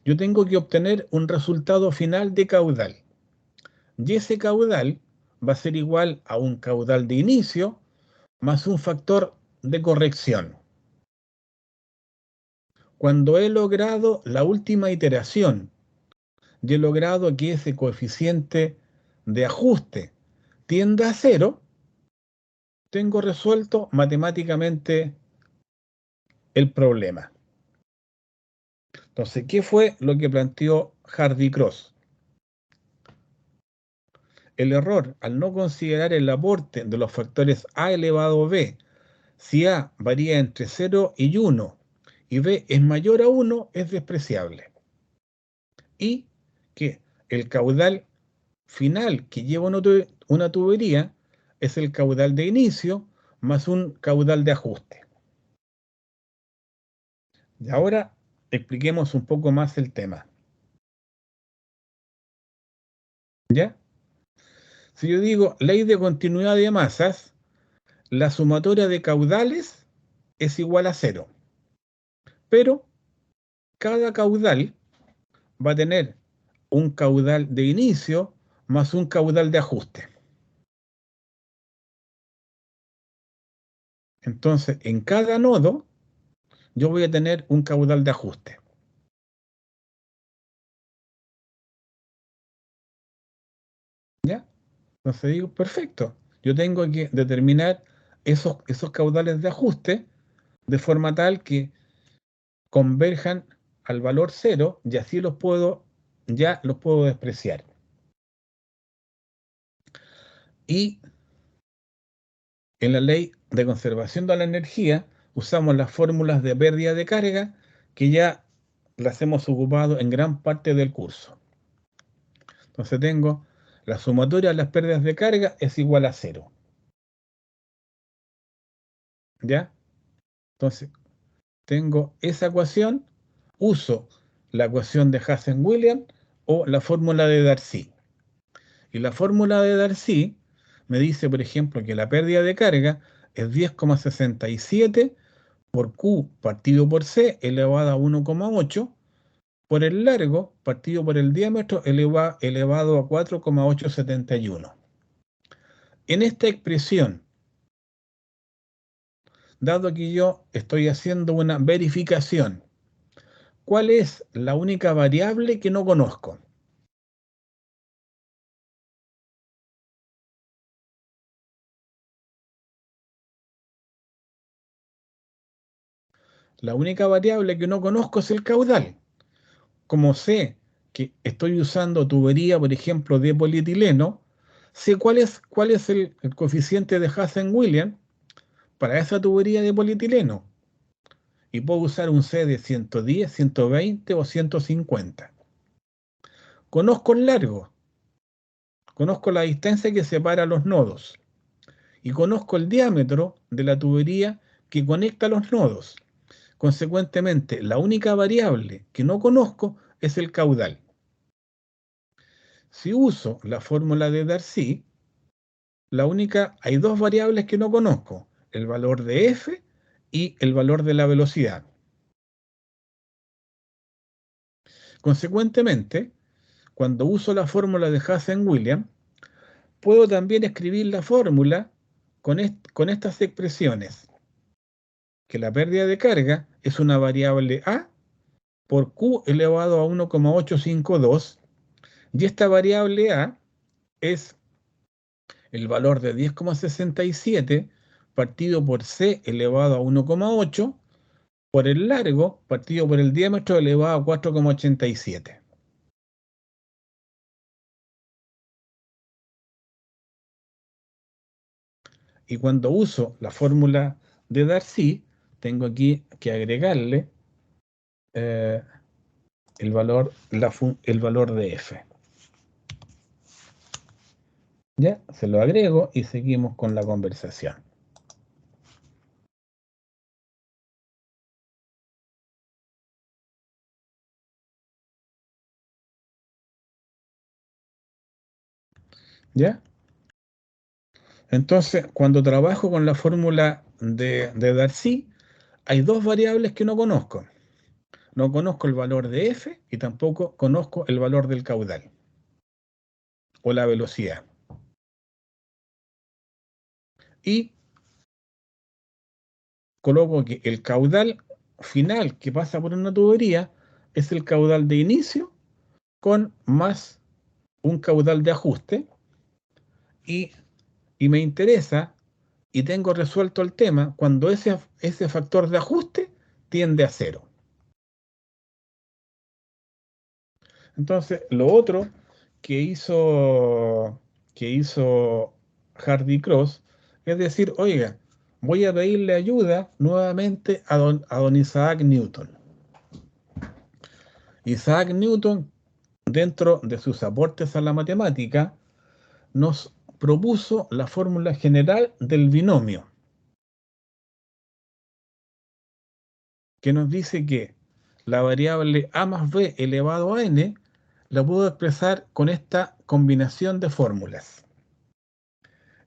[SPEAKER 1] yo tengo que obtener un resultado final de caudal. Y ese caudal va a ser igual a un caudal de inicio más un factor de corrección. Cuando he logrado la última iteración y he logrado que ese coeficiente de ajuste tienda a 0, tengo resuelto matemáticamente el problema. Entonces, ¿qué fue lo que planteó Hardy-Cross? El error al no considerar el aporte de los factores a elevado b, si a varía entre 0 y 1 y b es mayor a 1, es despreciable. Y que el caudal final que lleva una tubería es el caudal de inicio más un caudal de ajuste. Y ahora expliquemos un poco más el tema. ¿Ya? Si yo digo ley de continuidad de masas, la sumatoria de caudales es igual a 0. Pero cada caudal va a tener un caudal de inicio más un caudal de ajuste. Entonces, en cada nodo, yo voy a tener un caudal de ajuste. ¿Ya? Entonces digo, perfecto. Yo tengo que determinar esos caudales de ajuste de forma tal que converjan al valor 0 y así ya los puedo despreciar. Y en la ley de conservación de la energía usamos las fórmulas de pérdida de carga que ya las hemos ocupado en gran parte del curso. Entonces tengo la sumatoria de las pérdidas de carga es igual a 0. ¿Ya? Entonces tengo esa ecuación, uso la ecuación de Hazen-Williams o la fórmula de Darcy. Y la fórmula de Darcy me dice, por ejemplo, que la pérdida de carga es 10,67 por Q partido por C elevado a 1,8 por el largo partido por el diámetro elevado a 4,871. En esta expresión, dado que yo estoy haciendo una verificación, ¿cuál es la única variable que no conozco? La única variable que no conozco es el caudal. Como sé que estoy usando tubería, por ejemplo, de polietileno, sé cuál es el coeficiente de Hazen-Williams para esa tubería de polietileno. Y puedo usar un C de 110, 120 o 150. Conozco el largo, conozco la distancia que separa los nodos y conozco el diámetro de la tubería que conecta los nodos. Consecuentemente, la única variable que no conozco es el caudal. Si uso la fórmula de Darcy, hay dos variables que no conozco, el valor de F y el valor de la velocidad. Consecuentemente, cuando uso la fórmula de Hazen-Williams, puedo también escribir la fórmula con estas expresiones, que la pérdida de carga es una variable A por Q elevado a 1,852, y esta variable A es el valor de 10,67 partido por C elevado a 1,8 por el largo partido por el diámetro elevado a 4,87. Y cuando uso la fórmula de Darcy, tengo aquí que agregarle el valor de F. Ya, se lo agrego y seguimos con la conversación. ¿Ya? Entonces, cuando trabajo con la fórmula de Darcy, hay dos variables que no conozco. No conozco el valor de f y tampoco conozco el valor del caudal o la velocidad. Y coloco que el caudal final que pasa por una tubería es el caudal de inicio con más un caudal de ajuste y, me interesa y tengo resuelto el tema cuando ese factor de ajuste tiende a cero. Entonces, lo otro que hizo Hardy Cross es decir, oiga, voy a pedirle ayuda nuevamente a don Isaac Newton. Isaac Newton, dentro de sus aportes a la matemática, nos propuso la fórmula general del binomio, que nos dice que la variable a más b elevado a n la puedo expresar con esta combinación de fórmulas.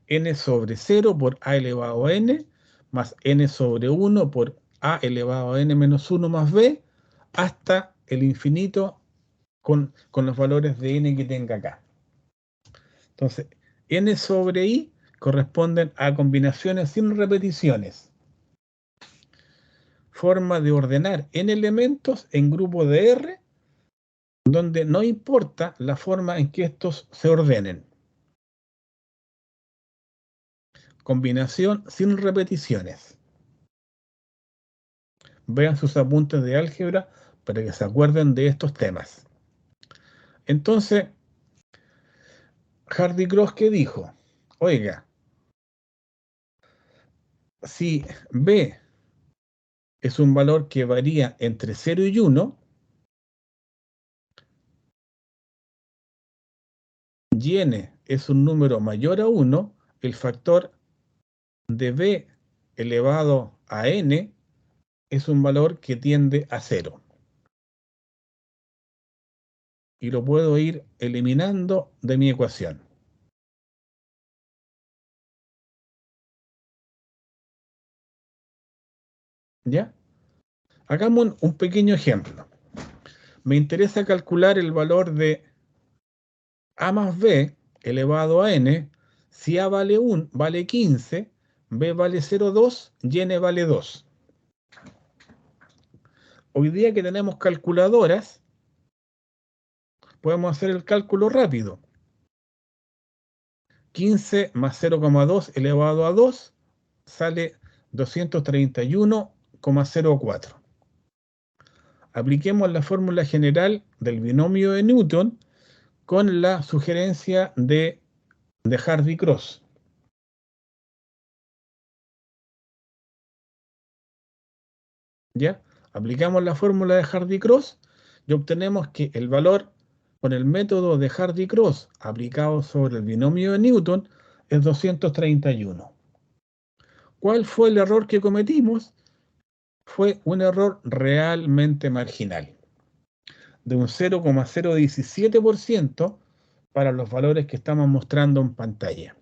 [SPEAKER 1] N sobre 0 por a elevado a n, más n sobre 1 por a elevado a n menos 1 más b, hasta el infinito con los valores de n que tenga acá. Entonces, n sobre i corresponden a combinaciones sin repeticiones. Forma de ordenar n elementos en grupo de R, donde no importa la forma en que estos se ordenen. Combinación sin repeticiones. Vean sus apuntes de álgebra para que se acuerden de estos temas. Entonces, Hardy Cross, ¿qué dijo? Oiga, si B es un valor que varía entre 0 y 1, y n es un número mayor a 1, el factor de B elevado a n es un valor que tiende a 0. Y lo puedo ir eliminando de mi ecuación. ¿Ya? Hagamos un pequeño ejemplo. Me interesa calcular el valor de a más b elevado a n. Si a vale 1, vale 15, b vale 0,2 y n vale 2. Hoy día que tenemos calculadoras, podemos hacer el cálculo rápido. 15 más 0,2 elevado a 2 sale 231,04. Apliquemos la fórmula general del binomio de Newton con la sugerencia de Hardy Cross. ¿Ya? Aplicamos la fórmula de Hardy Cross y obtenemos que el valor con el método de Hardy Cross aplicado sobre el binomio de Newton es 231. ¿Cuál fue el error que cometimos? Fue un error realmente marginal, de un 0,017% para los valores que estamos mostrando en pantalla.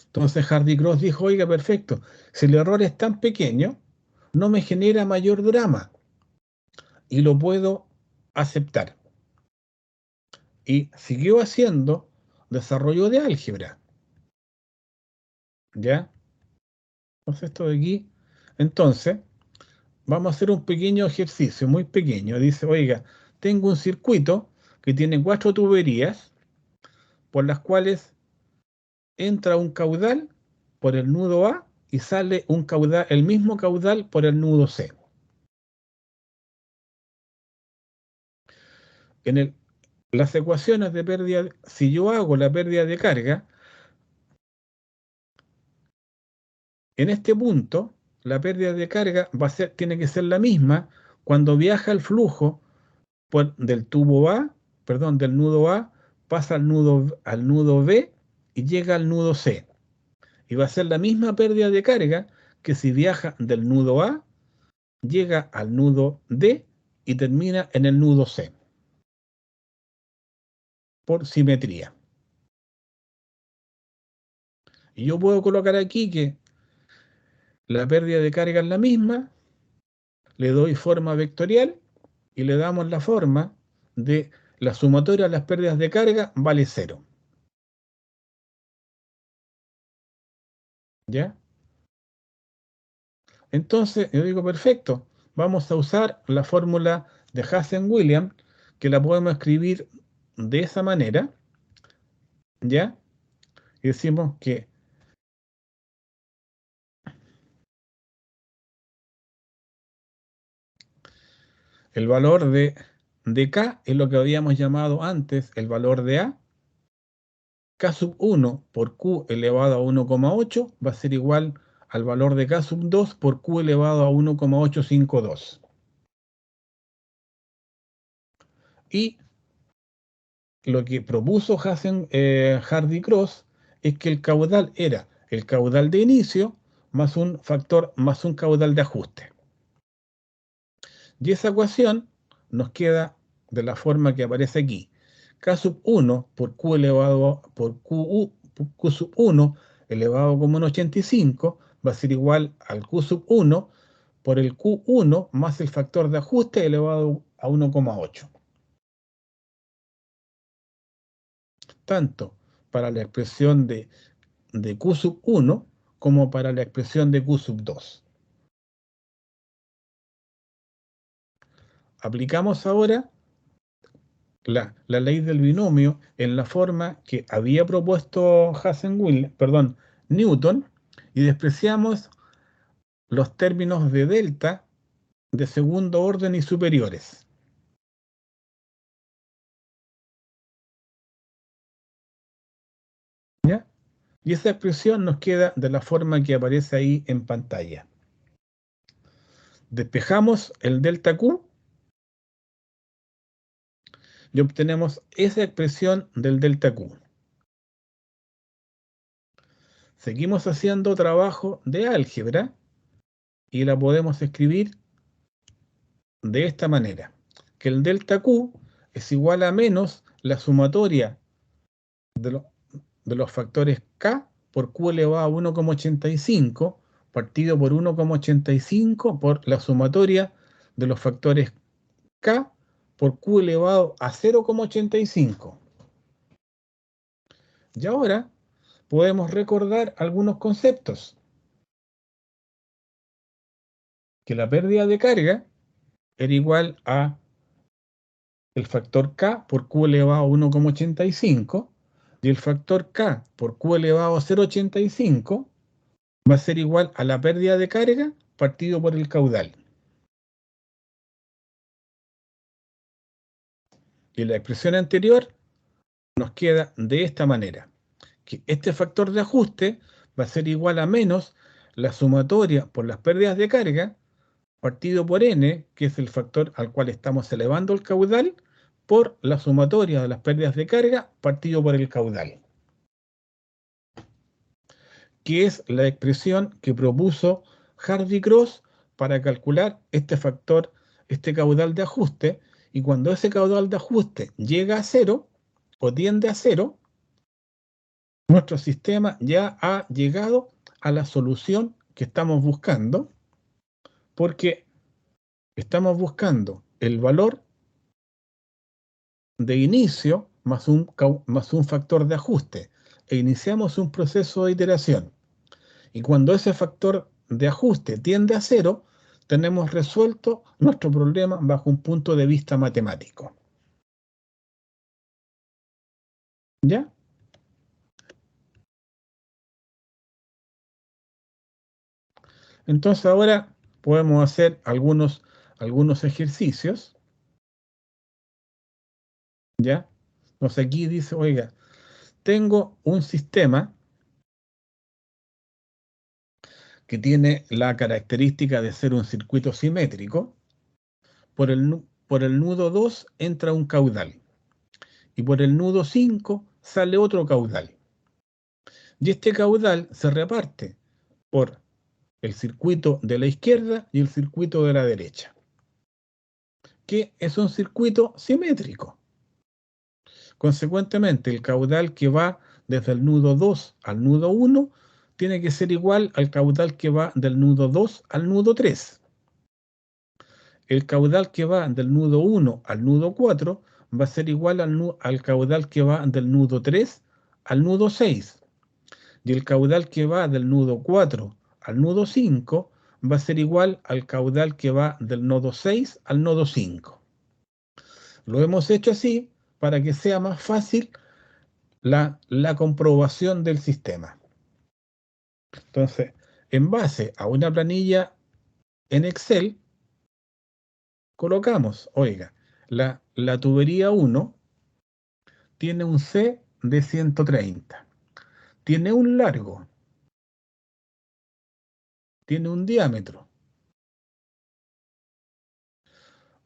[SPEAKER 1] Entonces Hardy Cross dijo, oiga, perfecto, si el error es tan pequeño, no me genera mayor drama y lo puedo aceptar. Y siguió haciendo desarrollo de álgebra. ¿Ya? Entonces esto de aquí. Entonces, vamos a hacer un pequeño ejercicio, muy pequeño. Dice, oiga, tengo un circuito que tiene 4 tuberías por las cuales entra un caudal por el nudo A y sale un caudal, el mismo caudal por el nudo C. En las ecuaciones de pérdida, si yo hago la pérdida de carga, en este punto, la pérdida de carga tiene que ser la misma cuando viaja el flujo del tubo A, perdón, del nudo A, pasa al nudo B y llega al nudo C. Y va a ser la misma pérdida de carga que si viaja del nudo A, llega al nudo D y termina en el nudo C. por simetría. Y yo puedo colocar aquí que la pérdida de carga es la misma, le doy forma vectorial y le damos la forma de la sumatoria de las pérdidas de carga vale 0. ¿Ya? Entonces, yo digo, perfecto, vamos a usar la fórmula de Hazen-Williams, que la podemos escribir de esa manera, ¿ya? Y decimos que el valor de K es lo que habíamos llamado antes el valor de A. K sub 1 por Q elevado a 1,8 va a ser igual al valor de K sub 2 por Q elevado a 1,852. Y lo que propuso Hardy-Cross es que el caudal era el caudal de inicio más un factor más un caudal de ajuste. Y esa ecuación nos queda de la forma que aparece aquí. K sub 1 por Q elevado por Q sub 1 elevado como 1,85 va a ser igual al Q sub 1 por el Q1 más el factor de ajuste elevado a 1,8. Tanto para la expresión de Q sub 1 como para la expresión de Q sub 2. Aplicamos ahora la ley del binomio en la forma que había propuesto Newton, y despreciamos los términos de delta de segundo orden y superiores. ¿Ya? Y esa expresión nos queda de la forma que aparece ahí en pantalla. Despejamos el delta Q y obtenemos esa expresión del delta Q. Seguimos haciendo trabajo de álgebra y la podemos escribir de esta manera, que el delta Q es igual a menos la sumatoria de, de los factores K por Q elevado a 1,85 partido por 1,85 por la sumatoria de los factores K por Q elevado a 0,85. Y ahora podemos recordar algunos conceptos. Que la pérdida de carga era igual a el factor K por Q elevado a 1,85 y el factor K por Q elevado a 0,85 va a ser igual a la pérdida de carga partido por el caudal. Y la expresión anterior nos queda de esta manera, que este factor de ajuste va a ser igual a menos la sumatoria por las pérdidas de carga partido por n, que es el factor al cual estamos elevando el caudal, por la sumatoria de las pérdidas de carga partido por el caudal, que es la expresión que propuso Hardy-Cross para calcular este factor, este caudal de ajuste, y cuando ese caudal de ajuste llega a 0 o tiende a 0, nuestro sistema ya ha llegado a la solución que estamos buscando, porque estamos buscando el valor de inicio más un factor de ajuste, e iniciamos un proceso de iteración. Y cuando ese factor de ajuste tiende a 0, tenemos resuelto nuestro problema bajo un punto de vista matemático. ¿Ya? Entonces ahora podemos hacer algunos ejercicios. ¿Ya? Entonces aquí dice, oiga, tengo un sistema que tiene la característica de ser un circuito simétrico. Por el nudo 2 entra un caudal y por el nudo 5 sale otro caudal. Y este caudal se reparte por el circuito de la izquierda y el circuito de la derecha, que es un circuito simétrico. Consecuentemente, el caudal que va desde el nudo 2 al nudo 1 tiene que ser igual al caudal que va del nudo 2 al nudo 3. El caudal que va del nudo 1 al nudo 4 va a ser igual al caudal que va del nudo 3 al nudo 6. Y el caudal que va del nudo 4 al nudo 5 va a ser igual al caudal que va del nodo 6 al nodo 5. Lo hemos hecho así para que sea más fácil la comprobación del sistema. Entonces, en base a una planilla en Excel, colocamos, oiga, la tubería 1 tiene un C de 130, tiene un largo, tiene un diámetro.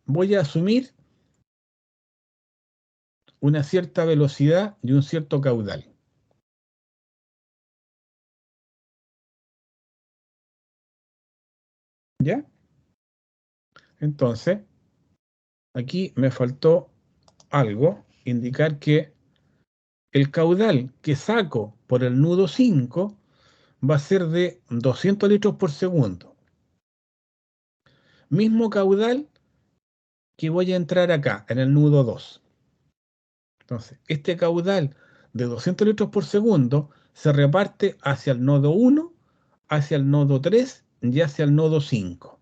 [SPEAKER 1] Voy a asumir una cierta velocidad y un cierto caudal. ¿Ya? Entonces, aquí me faltó algo, indicar que el caudal que saco por el nudo 5 va a ser de 200 litros por segundo. Mismo caudal que voy a entrar acá, en el nudo 2. Entonces, este caudal de 200 litros por segundo se reparte hacia el nodo 1, hacia el nodo 3 y hacia el nodo 5.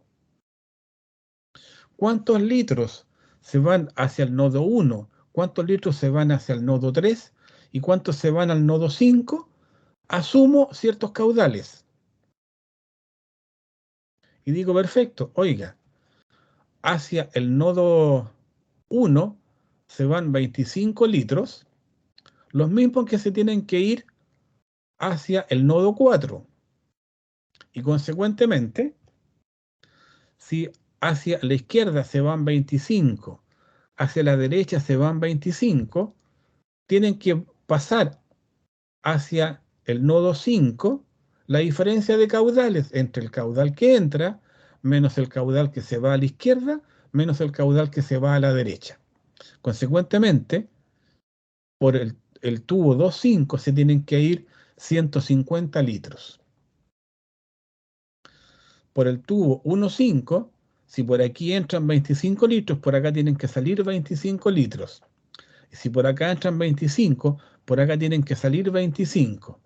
[SPEAKER 1] ¿Cuántos litros se van hacia el nodo 1? ¿Cuántos litros se van hacia el nodo 3? ¿Y cuántos se van al nodo 5? Asumo ciertos caudales. Y digo, perfecto, oiga, hacia el nodo 1 se van 25 litros, los mismos que se tienen que ir hacia el nodo 4. Y consecuentemente, si hacia la izquierda se van 25, hacia la derecha se van 25, tienen que pasar hacia el nodo 5 la diferencia de caudales entre el caudal que entra menos el caudal que se va a la izquierda menos el caudal que se va a la derecha. Consecuentemente, por el tubo 2.5 se tienen que ir 150 litros. Por el tubo 1.5, si por aquí entran 25 litros, por acá tienen que salir 25 litros. Y si por acá entran 25, por acá tienen que salir 25.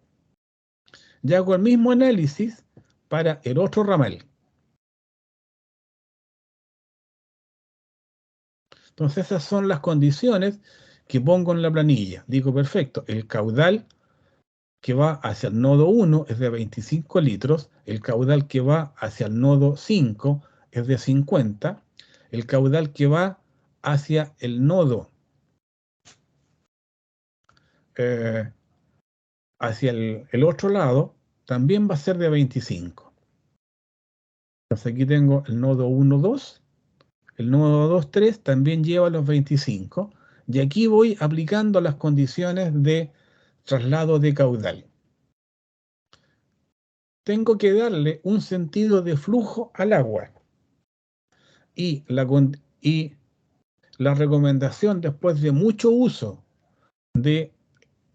[SPEAKER 1] Ya hago el mismo análisis para el otro ramal. Entonces esas son las condiciones que pongo en la planilla. Digo, perfecto, el caudal que va hacia el nodo 1 es de 25 litros, el caudal que va hacia el nodo 5 es de 50, el caudal que va hacia el nodo hacia el otro lado también va a ser de 25. Entonces aquí tengo el nodo 1, 2, el nodo 2, 3 también lleva los 25 y aquí voy aplicando las condiciones de traslado de caudal. Tengo que darle un sentido de flujo al agua y la recomendación después de mucho uso de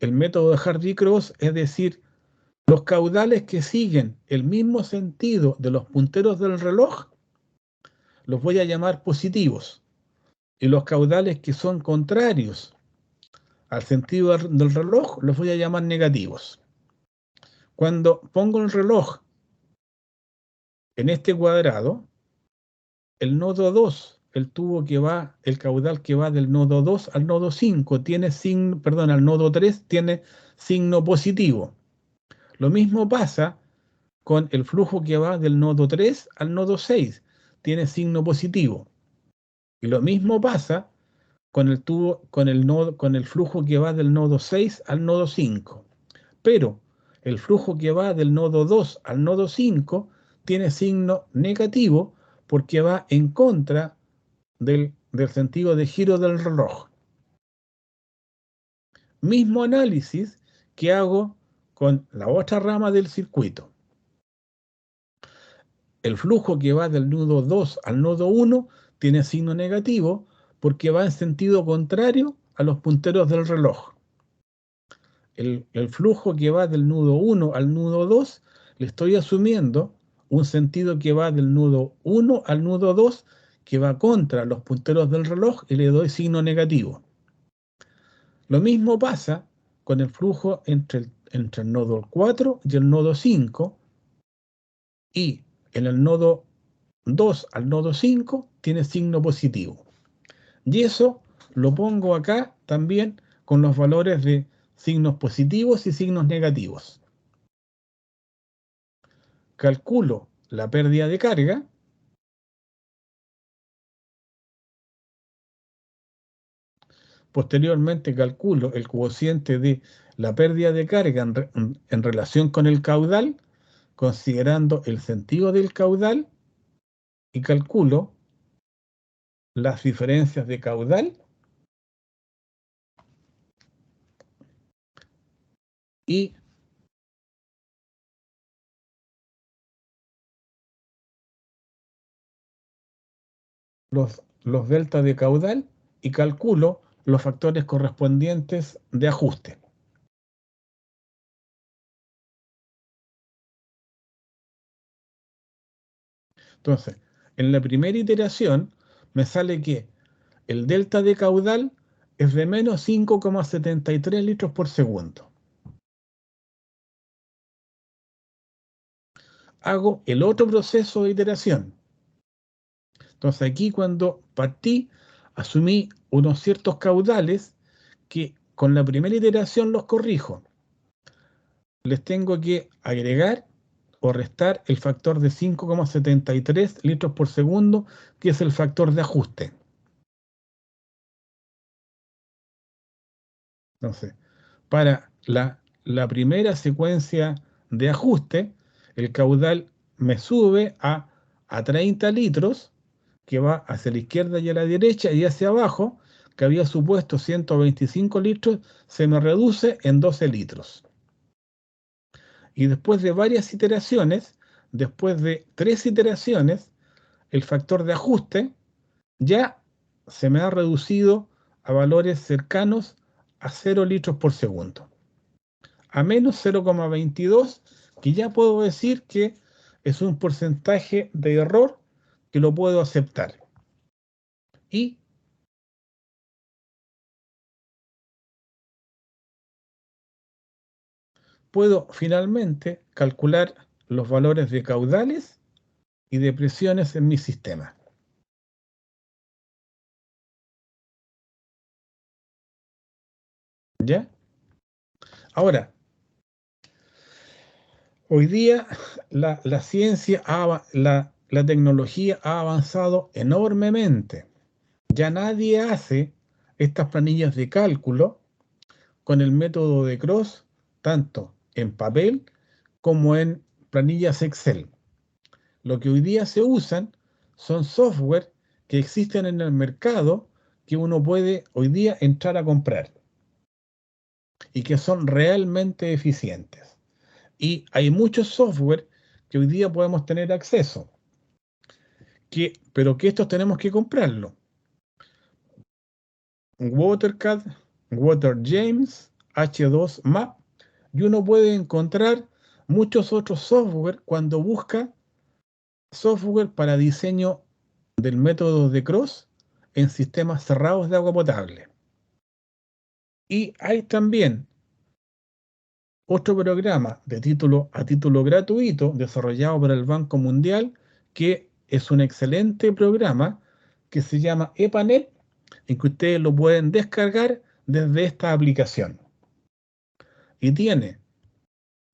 [SPEAKER 1] el método de Hardy-Cross, es decir, los caudales que siguen el mismo sentido de los punteros del reloj los voy a llamar positivos y los caudales que son contrarios al sentido del reloj los voy a llamar negativos. Cuando pongo el reloj en este cuadrado, el nodo 2, el tubo que va, el caudal que va del nodo 2 al nodo 5 tiene signo, perdón, al nodo 3 tiene signo positivo. Lo mismo pasa con el flujo que va del nodo 3 al nodo 6, tiene signo positivo. Y lo mismo pasa con el tubo, con el flujo que va del nodo 6 al nodo 5. Pero el flujo que va del nodo 2 al nodo 5 tiene signo negativo porque va en contra del sentido de giro del reloj. Mismo análisis que hago con la otra rama del circuito. El flujo que va del nodo 2 al nodo 1 tiene signo negativo porque va en sentido contrario a los punteros del reloj. El flujo que va del nudo 1 al nudo 2, le estoy asumiendo un sentido que va del nudo 1 al nudo 2, que va contra los punteros del reloj, y le doy signo negativo. Lo mismo pasa con el flujo entre el nodo 4 y el nodo 5, y en el nodo 2 al nodo 5 tiene signo positivo. Y eso lo pongo acá también con los valores de signos positivos y signos negativos. Calculo la pérdida de carga. Posteriormente calculo el cociente de la pérdida de carga en relación con el caudal, considerando el sentido del caudal, y calculo las diferencias de caudal y los deltas de caudal, y calculo los factores correspondientes de ajuste. Entonces, en la primera iteración me sale que el delta de caudal es de menos 5,73 litros por segundo. Hago el otro proceso de iteración. Entonces aquí, cuando partí, asumí unos ciertos caudales que con la primera iteración los corrijo. Les tengo que agregar o restar el factor de 5,73 litros por segundo, que es el factor de ajuste. Entonces, para la primera secuencia de ajuste, el caudal me sube a 30 litros, que va hacia la izquierda y a la derecha, y hacia abajo, que había supuesto 125 litros, se me reduce en 12 litros. Y después de varias iteraciones, después de 3 iteraciones, el factor de ajuste ya se me ha reducido a valores cercanos a 0 litros por segundo, a menos 0,22, que ya puedo decir que es un porcentaje de error que lo puedo aceptar. Y puedo finalmente calcular los valores de caudales y de presiones en mi sistema. ¿Ya? Ahora, hoy día la ciencia, la tecnología ha avanzado enormemente. Ya nadie hace estas planillas de cálculo con el método de Cross, tanto en papel como en planillas Excel. Lo que hoy día se usan son software que existen en el mercado, que uno puede hoy día entrar a comprar y que son realmente eficientes. Y hay muchos software que hoy día podemos tener acceso, pero que estos tenemos que comprarlo. WaterCAD, WaterJames, H2Map, y uno puede encontrar muchos otros software cuando busca software para diseño del método de Cross en sistemas cerrados de agua potable. Y hay también otro programa a título gratuito desarrollado por el Banco Mundial, que es un excelente programa, que se llama EPANET, en que ustedes lo pueden descargar desde esta aplicación. Y tiene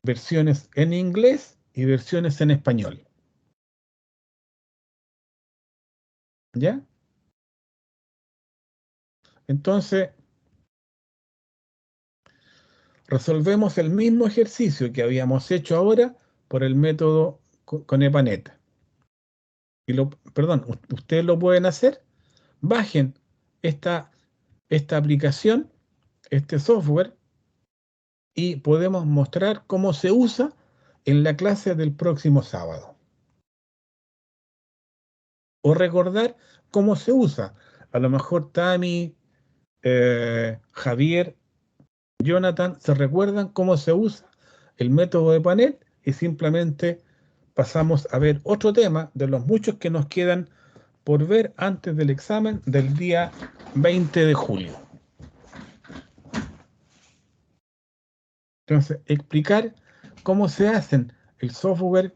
[SPEAKER 1] versiones en inglés y versiones en español. ¿Ya? Entonces, resolvemos el mismo ejercicio que habíamos hecho ahora por el método con EPANET. Perdón, ustedes lo pueden hacer. Bajen esta aplicación, este software, y podemos mostrar cómo se usa en la clase del próximo sábado. O recordar cómo se usa. A lo mejor Tami Javier, Jonathan, ¿se recuerdan cómo se usa el método de panel? Y simplemente pasamos a ver otro tema de los muchos que nos quedan por ver antes del examen del día 20 de julio. Entonces, explicar cómo se hacen el software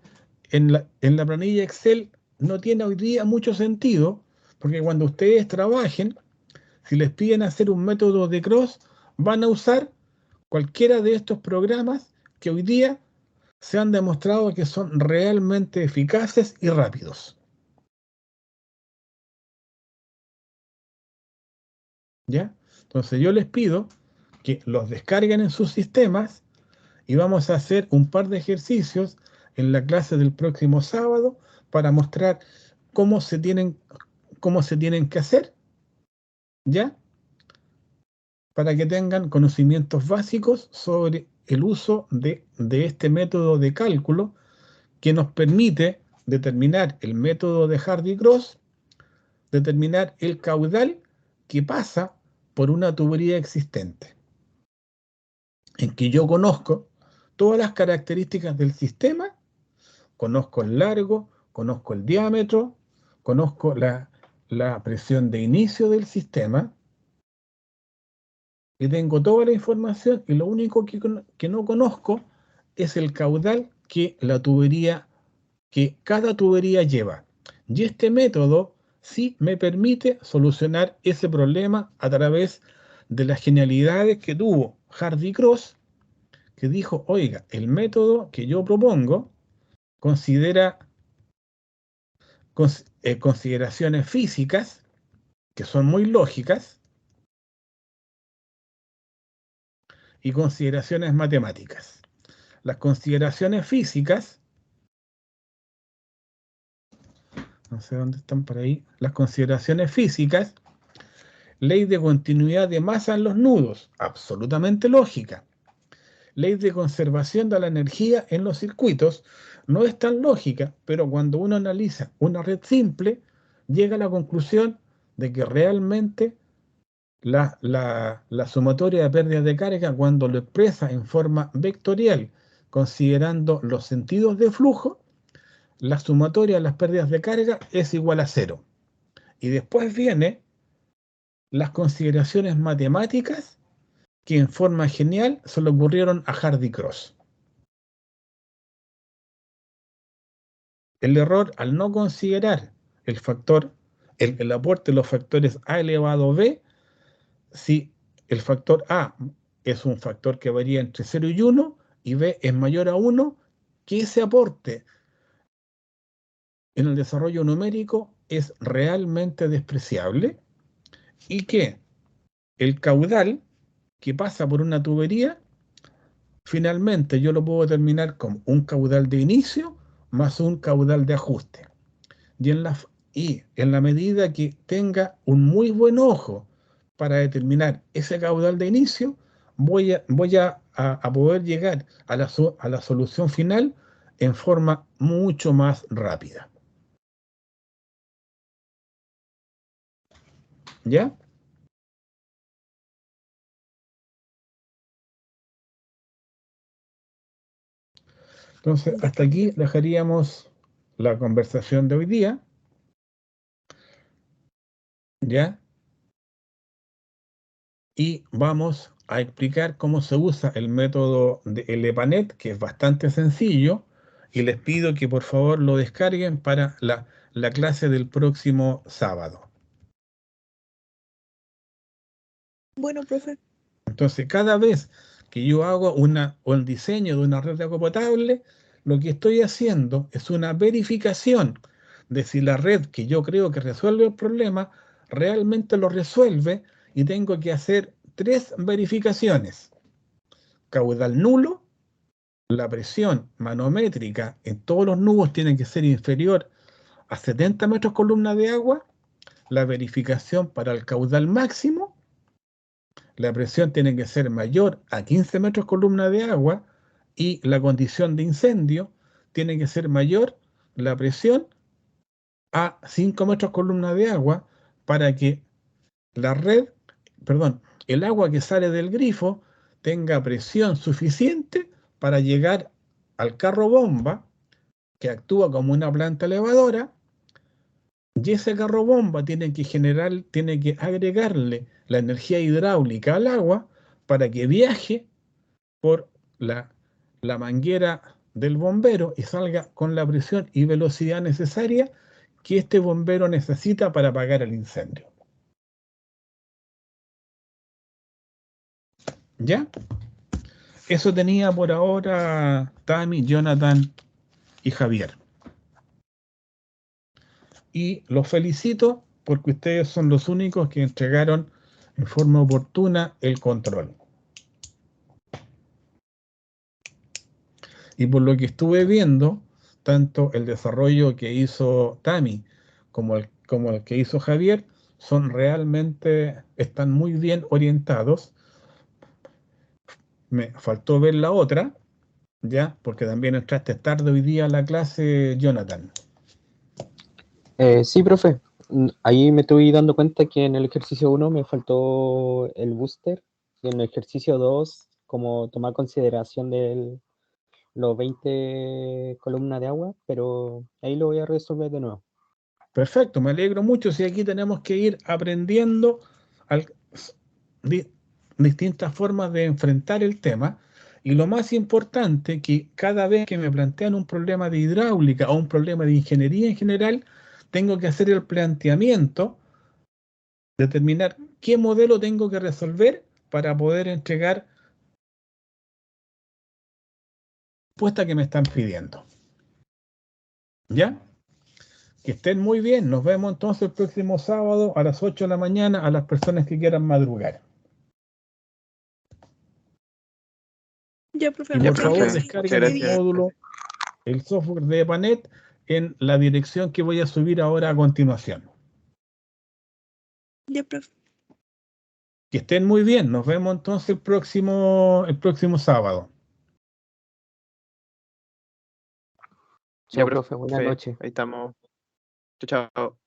[SPEAKER 1] en la planilla Excel no tiene hoy día mucho sentido, porque cuando ustedes trabajen, si les piden hacer un método de cross, van a usar cualquiera de estos programas que hoy día se han demostrado que son realmente eficaces y rápidos. ¿Ya? Entonces yo les pido que los descarguen en sus sistemas y vamos a hacer un par de ejercicios en la clase del próximo sábado para mostrar cómo se tienen que hacer, ¿ya? Para que tengan conocimientos básicos sobre el uso de este método de cálculo que nos permite determinar el método de Hardy-Cross, determinar el caudal que pasa por una tubería existente, en que yo conozco todas las características del sistema, conozco el largo, conozco el diámetro, conozco la presión de inicio del sistema, y tengo toda la información, y lo único que no conozco es el caudal que cada tubería lleva. Y este método sí me permite solucionar ese problema a través de las genialidades que tuvo Hardy-Cross, que dijo, oiga, el método que yo propongo considera consideraciones físicas que son muy lógicas y consideraciones matemáticas. Las consideraciones físicas, no sé dónde están por ahí, las consideraciones físicas, ley de continuidad de masa en los nudos, absolutamente lógica. Ley de conservación de la energía en los circuitos, no es tan lógica, pero cuando uno analiza una red simple, llega a la conclusión de que realmente la sumatoria de pérdidas de carga, cuando lo expresa en forma vectorial, considerando los sentidos de flujo, la sumatoria de las pérdidas de carga es igual a 0. Y después viene las consideraciones matemáticas que en forma genial se le ocurrieron a Hardy-Cross. El error al no considerar el factor, el aporte de los factores a elevado b, si el factor a es un factor que varía entre 0 y 1 y b es mayor a 1, que ese aporte en el desarrollo numérico es realmente despreciable y que el caudal que pasa por una tubería, finalmente yo lo puedo determinar como un caudal de inicio más un caudal de ajuste. Y en la medida que tenga un muy buen ojo para determinar ese caudal de inicio, voy a poder llegar a la solución final en forma mucho más rápida. ¿Ya? Entonces,
[SPEAKER 3] Ya,
[SPEAKER 1] hasta aquí dejaríamos la conversación de hoy día. ¿Ya? Y vamos a explicar cómo se usa el método de EPANET, que es bastante sencillo, y les pido que por favor lo descarguen para la clase del próximo sábado.
[SPEAKER 3] bueno, profe.
[SPEAKER 1] Entonces, cada vez que yo hago el diseño de una red de agua potable, lo que estoy haciendo es una verificación de si la red que yo creo que resuelve el problema realmente lo resuelve, y tengo que hacer 3 verificaciones. Caudal nulo, la presión manométrica en todos los nudos tiene que ser inferior a 70 metros columna de agua, la verificación para el caudal máximo, la presión tiene que ser mayor a 15 metros columna de agua, y la condición de incendio tiene que ser mayor la presión a 5 metros columna de agua, para que la red el agua que sale del grifo tenga presión suficiente para llegar al carro bomba, que actúa como una planta elevadora, y ese carro bomba tiene que agregarle la energía hidráulica al agua para que viaje por la manguera del bombero y salga con la presión y velocidad necesaria que este bombero necesita para apagar el incendio. ¿Ya? Eso tenía por ahora Tami, Jonathan y Javier. Y los felicito porque ustedes son los únicos que entregaron en forma oportuna el control. Y por lo que estuve viendo, tanto el desarrollo que hizo Tami como el que hizo Javier están muy bien orientados. Me faltó ver la otra, ya, porque también entraste tarde hoy día a la clase, Jonathan.
[SPEAKER 5] Sí, profe. Ahí me estoy dando cuenta que en el ejercicio 1 me faltó el booster y en el ejercicio 2 como tomar consideración de los 20 columnas de agua, pero ahí lo voy a resolver de nuevo.
[SPEAKER 1] Perfecto, me alegro mucho. Si aquí tenemos que ir aprendiendo distintas formas de enfrentar el tema. Y lo más importante, que cada vez que me plantean un problema de hidráulica o un problema de ingeniería en general, tengo que hacer el planteamiento, determinar qué modelo tengo que resolver para poder entregar la respuesta que me están pidiendo. ¿Ya? Que estén muy bien. Nos vemos entonces el próximo sábado a las 8 de la mañana a las personas que quieran madrugar.
[SPEAKER 4] Ya, profe,
[SPEAKER 1] Y
[SPEAKER 2] Ya,
[SPEAKER 1] por favor,
[SPEAKER 2] profe,
[SPEAKER 1] descarguen
[SPEAKER 2] muchas
[SPEAKER 1] el
[SPEAKER 2] gracias.
[SPEAKER 1] módulo, el software de EPANET en la dirección que voy a subir ahora a continuación.
[SPEAKER 4] Ya, profe.
[SPEAKER 1] Que estén muy bien. Nos vemos entonces el próximo sábado.
[SPEAKER 2] Ya,
[SPEAKER 5] Chao, profe, buenas
[SPEAKER 2] profe,
[SPEAKER 5] noches.
[SPEAKER 2] ahí estamos. Chao, chao.